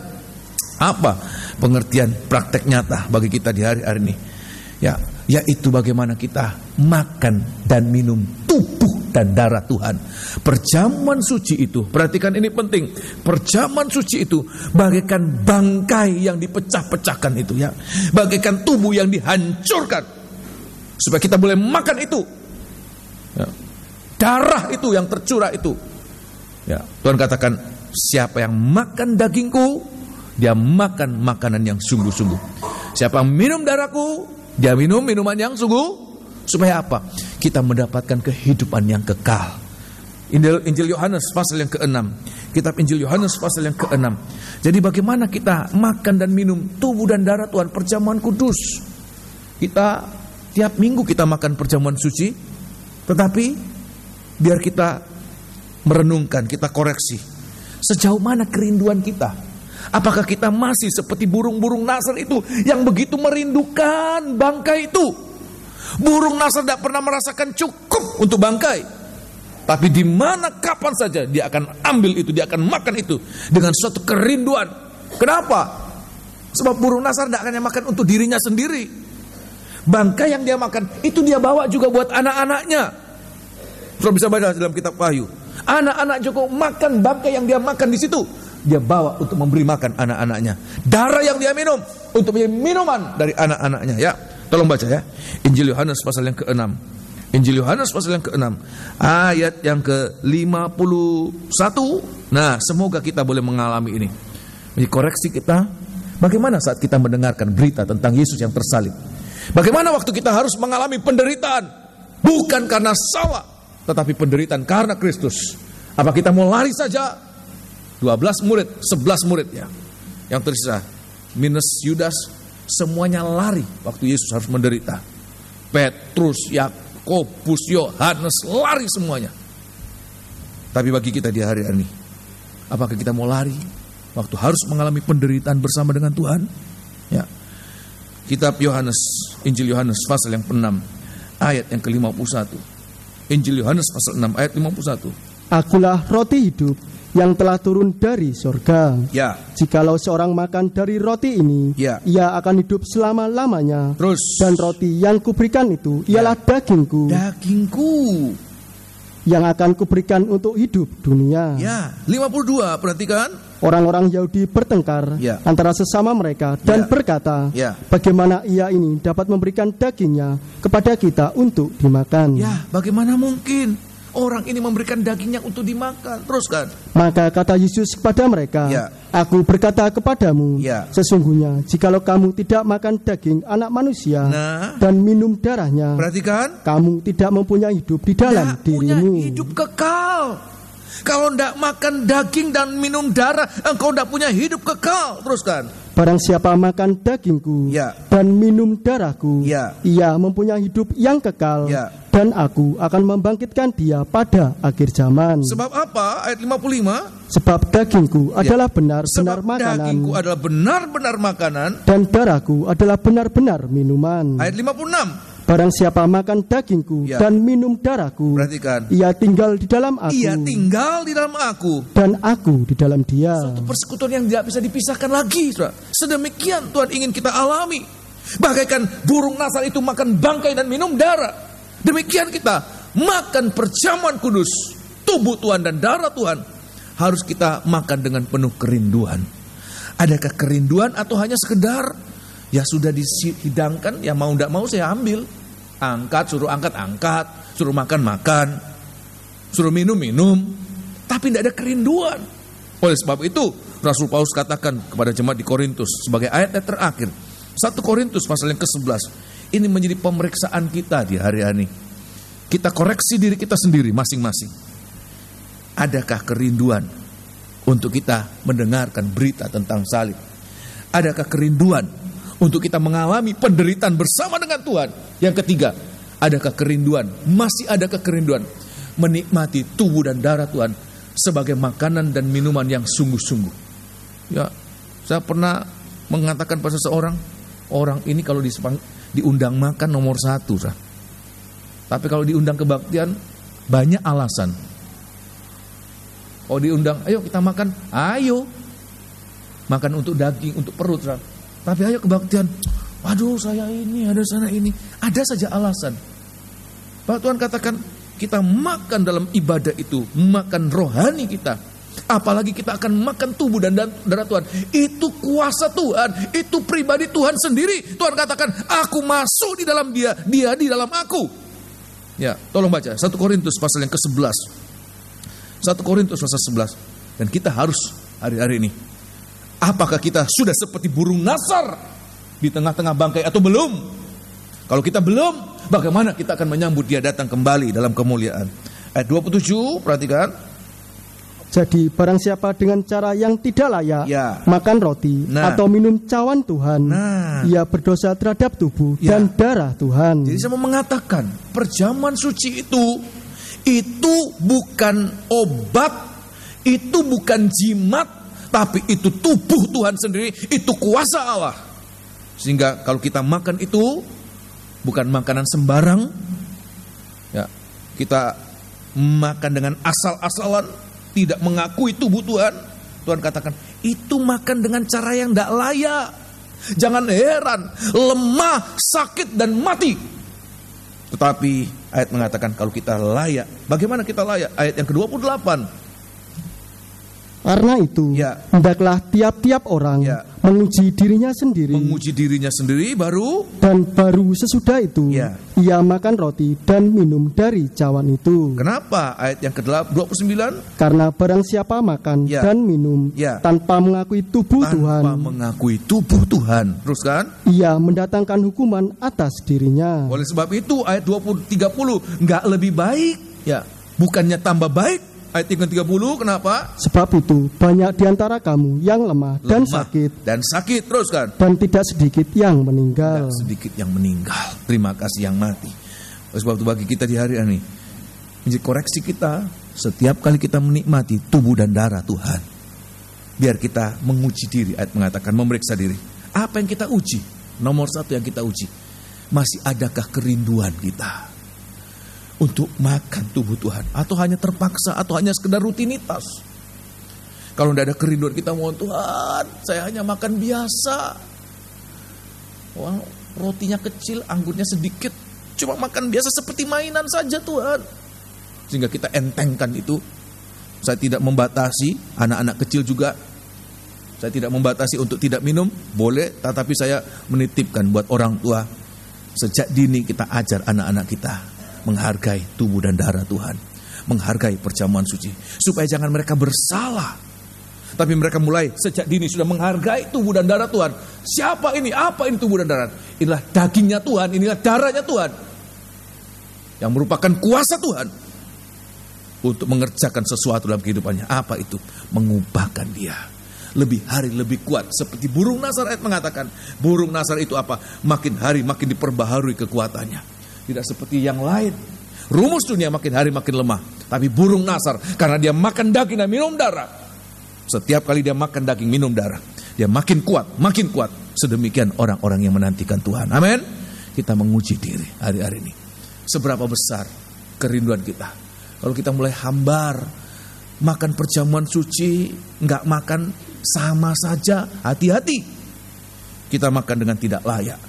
apa pengertian praktek nyata bagi kita di hari-hari ini? Ya, yaitu bagaimana kita makan dan minum tubuh dan darah Tuhan. Perjamuan suci itu, perhatikan ini penting. Perjamuan suci itu bagaikan bangkai yang dipecah-pecahkan itu, ya. Bagaikan tubuh yang dihancurkan supaya kita boleh makan itu. Ya. Darah itu yang tercurah itu. Ya, Tuhan katakan, siapa yang makan dagingku, dia makan makanan yang sungguh-sungguh. Siapa yang minum darahku, dia minum minuman yang sungguh. Supaya apa? Kita mendapatkan kehidupan yang kekal. Injil Yohanes pasal yang ke-6. Kitab Injil Yohanes pasal yang ke-6. Jadi bagaimana kita makan dan minum tubuh dan darah Tuhan, perjamuan kudus. Kita tiap minggu kita makan perjamuan suci. Tetapi biar kita merenungkan, kita koreksi. Sejauh mana kerinduan kita? Apakah kita masih seperti burung-burung nasar itu yang begitu merindukan bangkai itu? Burung nasar tidak pernah merasakan cukup untuk bangkai. Tapi di mana kapan saja dia akan ambil itu, dia akan makan itu dengan suatu kerinduan. Kenapa? Sebab burung nasar tidak hanya makan untuk dirinya sendiri. Bangkai yang dia makan itu dia bawa juga buat anak-anaknya. Saudara bisa baca dalam kitab Wahyu. Anak-anak Joko makan bangkai yang dia makan di situ, dia bawa untuk memberi makan anak-anaknya. Darah yang dia minum untuk menjadi minuman dari anak-anaknya. Ya, tolong baca ya. Injil Yohanes pasal yang ke-6. Injil Yohanes pasal yang ke-6 ayat yang ke-51. Nah, semoga kita boleh mengalami ini. Ini koreksi kita. Bagaimana saat kita mendengarkan berita tentang Yesus yang tersalib? Bagaimana waktu kita harus mengalami penderitaan? Bukan karena salah, tetapi penderitaan karena Kristus. Apa kita mau lari saja? 12 murid, 11 murid ya, yang tersisa minus Yudas, semuanya lari waktu Yesus harus menderita. Petrus, Yakobus, Yohanes lari semuanya. Tapi bagi kita di hari ini, apakah kita mau lari waktu harus mengalami penderitaan bersama dengan Tuhan? Ya. Kitab Yohanes, Injil Yohanes pasal yang ke-6 ayat yang ke-51. Injil Yohanes pasal 6 ayat 51. Akulah roti hidup yang telah turun dari surga. Ya. Jikalau seorang makan dari roti ini, ya, ia akan hidup selama-lamanya. Terus. Dan roti yang kuberikan itu ialah dagingku. Dagingku. yang akan kuberikan untuk hidup dunia. Ya, 52, perhatikan. Orang-orang Yahudi bertengkar antara sesama mereka dan berkata, bagaimana ia ini dapat memberikan dagingnya kepada kita untuk dimakan? Ya, bagaimana mungkin orang ini memberikan dagingnya untuk dimakan? Teruskan. Maka kata Yesus kepada mereka, aku berkata kepadamu, sesungguhnya jikalau kamu tidak makan daging anak manusia dan minum darahnya, perhatikan, kamu tidak mempunyai hidup di dalam dirimu. Punya hidup kekal. Kalau tidak makan daging dan minum darah, engkau tidak punya hidup kekal. Teruskan. Barang siapa makan dagingku dan minum darahku, ia mempunyai hidup yang kekal, dan aku akan membangkitkan dia pada akhir zaman. Sebab apa? Ayat 55. Sebab dagingku adalah benar-benar makanan. Dagingku adalah benar-benar makanan. Dan darahku adalah benar-benar minuman. Ayat 56. Barang siapa makan dagingku dan minum darahku, perhatikan, ia tinggal di dalam aku. Ia tinggal di dalam aku. Dan aku di dalam dia. Suatu persekutuan yang tidak bisa dipisahkan lagi, saudara. Sedemikian Tuhan ingin kita alami. Bagaikan burung nasar itu makan bangkai dan minum darah. Demikian kita makan perjamuan kudus, tubuh Tuhan dan darah Tuhan. Harus kita makan dengan penuh kerinduan. Adakah kerinduan atau hanya sekedar ya sudah dihidangkan, ya mau tidak mau saya ambil. Suruh angkat, suruh makan, suruh minum, tapi tidak ada kerinduan. Oleh sebab itu, Rasul Paulus katakan kepada jemaat di Korintus sebagai ayat terakhir, 1 Korintus pasal yang ke-11, ini menjadi pemeriksaan kita di hari ini. Kita koreksi diri kita sendiri masing-masing. Adakah kerinduan untuk kita mendengarkan berita tentang salib? Adakah kerinduan untuk kita mengalami penderitaan bersama dengan Tuhan? Yang ketiga, adakah kerinduan? Masih adakah kerinduan menikmati tubuh dan darah Tuhan sebagai makanan dan minuman yang sungguh-sungguh? Ya, saya pernah mengatakan pada seseorang, orang ini kalau diundang makan nomor 1, tapi kalau diundang kebaktian banyak alasan. Kalau diundang, ayo kita makan, ayo makan untuk daging, untuk perut, tapi ayo kebaktian, waduh saya ini, ada sana ini. Ada saja alasan. Pak Tuhan katakan, kita makan dalam ibadah itu, makan rohani kita. Apalagi kita akan makan tubuh dan darah Tuhan. Itu kuasa Tuhan, itu pribadi Tuhan sendiri. Tuhan katakan, aku masuk di dalam dia, dia di dalam aku. Ya, tolong baca 1 Korintus pasal yang ke-11. 1 Korintus pasal 11. Dan kita harus hari-hari ini, apakah kita sudah seperti burung nasar di tengah-tengah bangkai atau belum? Kalau kita belum, bagaimana kita akan menyambut dia datang kembali dalam kemuliaan? Ayat 27, perhatikan. Jadi barang siapa dengan cara yang tidak layak makan roti atau minum cawan Tuhan, ia berdosa terhadap tubuh dan darah Tuhan. Jadi saya mau mengatakan, perjamuan suci itu bukan obat, itu bukan jimat, tapi itu tubuh Tuhan sendiri, itu kuasa Allah. Sehingga kalau kita makan itu bukan makanan sembarang, ya, kita makan dengan asal-asalan, tidak mengakui tubuh Tuhan. Tuhan katakan, itu makan dengan cara yang tidak layak. Jangan heran, lemah, sakit, dan mati. Tetapi ayat mengatakan kalau kita layak. Bagaimana kita layak? Ayat yang ke-28. Karena itu, hendaklah tiap-tiap orang menguji dirinya sendiri. Menguji dirinya sendiri baru. Dan baru sesudah itu, ia makan roti dan minum dari cawan itu. Kenapa? Ayat yang ke-29. Karena barang siapa makan dan minum tanpa mengakui tubuh Tuhan. Tanpa mengakui tubuh Tuhan. Terus kan? Ia mendatangkan hukuman atas dirinya. Oleh sebab itu, ayat 20-30, enggak lebih baik. Ya, bukannya tambah baik. Ayat 30, kenapa? Sebab itu banyak di antara kamu yang lemah dan sakit. Dan sakit, terus kan? Dan tidak sedikit yang meninggal. Tidak sedikit yang meninggal. Terima kasih yang mati. Oleh sebab itu bagi kita di hari ini, menjadi koreksi kita setiap kali kita menikmati tubuh dan darah Tuhan. Biar kita menguji diri, ayat mengatakan memeriksa diri. Apa yang kita uji? Nomor 1 yang kita uji, masih adakah kerinduan kita untuk makan tubuh Tuhan, atau hanya terpaksa, atau hanya sekedar rutinitas? Kalau tidak ada kerinduan kita, mohon Tuhan, saya hanya makan biasa. Wah, rotinya kecil, anggurnya sedikit, cuma makan biasa seperti mainan saja Tuhan. sehingga kita entengkan itu. Saya tidak membatasi anak-anak kecil juga. Saya tidak membatasi untuk tidak minum, boleh, tetapi saya menitipkan buat orang tua. Sejak dini kita ajar anak-anak kita menghargai tubuh dan darah Tuhan, menghargai perjamuan suci, supaya jangan mereka bersalah. Tapi mereka mulai sejak dini sudah menghargai tubuh dan darah Tuhan. Siapa ini? Apa ini tubuh dan darah? Inilah dagingnya Tuhan, inilah darahnya Tuhan, yang merupakan kuasa Tuhan untuk mengerjakan sesuatu dalam kehidupannya. Apa itu? Mengubahkan dia lebih hari lebih kuat. Seperti burung Nasar, ayat mengatakan, burung Nasar itu apa? Makin hari makin diperbaharui kekuatannya. Tidak seperti yang lain. Rumus dunia makin hari makin lemah. Tapi burung Nasar, karena dia makan daging dan minum darah, setiap kali dia makan daging minum darah, dia makin kuat, makin kuat. Sedemikian orang-orang yang menantikan Tuhan. Amin. Kita menguji diri hari-hari ini. Seberapa besar kerinduan kita. Kalau kita mulai hambar, makan perjamuan suci, nggak makan, sama saja. Hati-hati. Kita makan dengan tidak layak.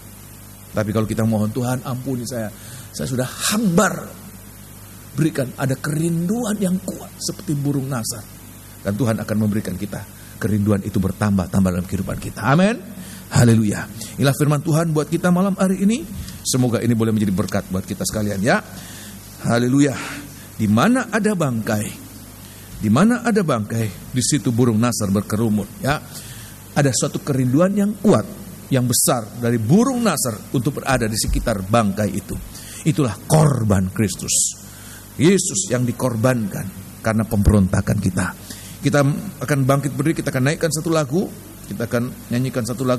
Tapi kalau kita mohon, Tuhan ampuni saya sudah hambar. Berikan ada kerinduan yang kuat seperti burung Nasar. Dan Tuhan akan memberikan kita kerinduan itu bertambah-tambah dalam kehidupan kita. Amin. Haleluya. Inilah firman Tuhan buat kita malam hari ini. Semoga ini boleh menjadi berkat buat kita sekalian ya. Haleluya. Di mana ada bangkai, di situ burung Nasar berkerumun ya. Ada suatu kerinduan yang kuat, yang besar dari burung Nasar untuk berada di sekitar bangkai itu. Itulah korban Kristus. Yesus yang dikorbankan karena pemberontakan kita. Kita akan bangkit berdiri, kita akan naikkan satu lagu, kita akan nyanyikan satu lagu.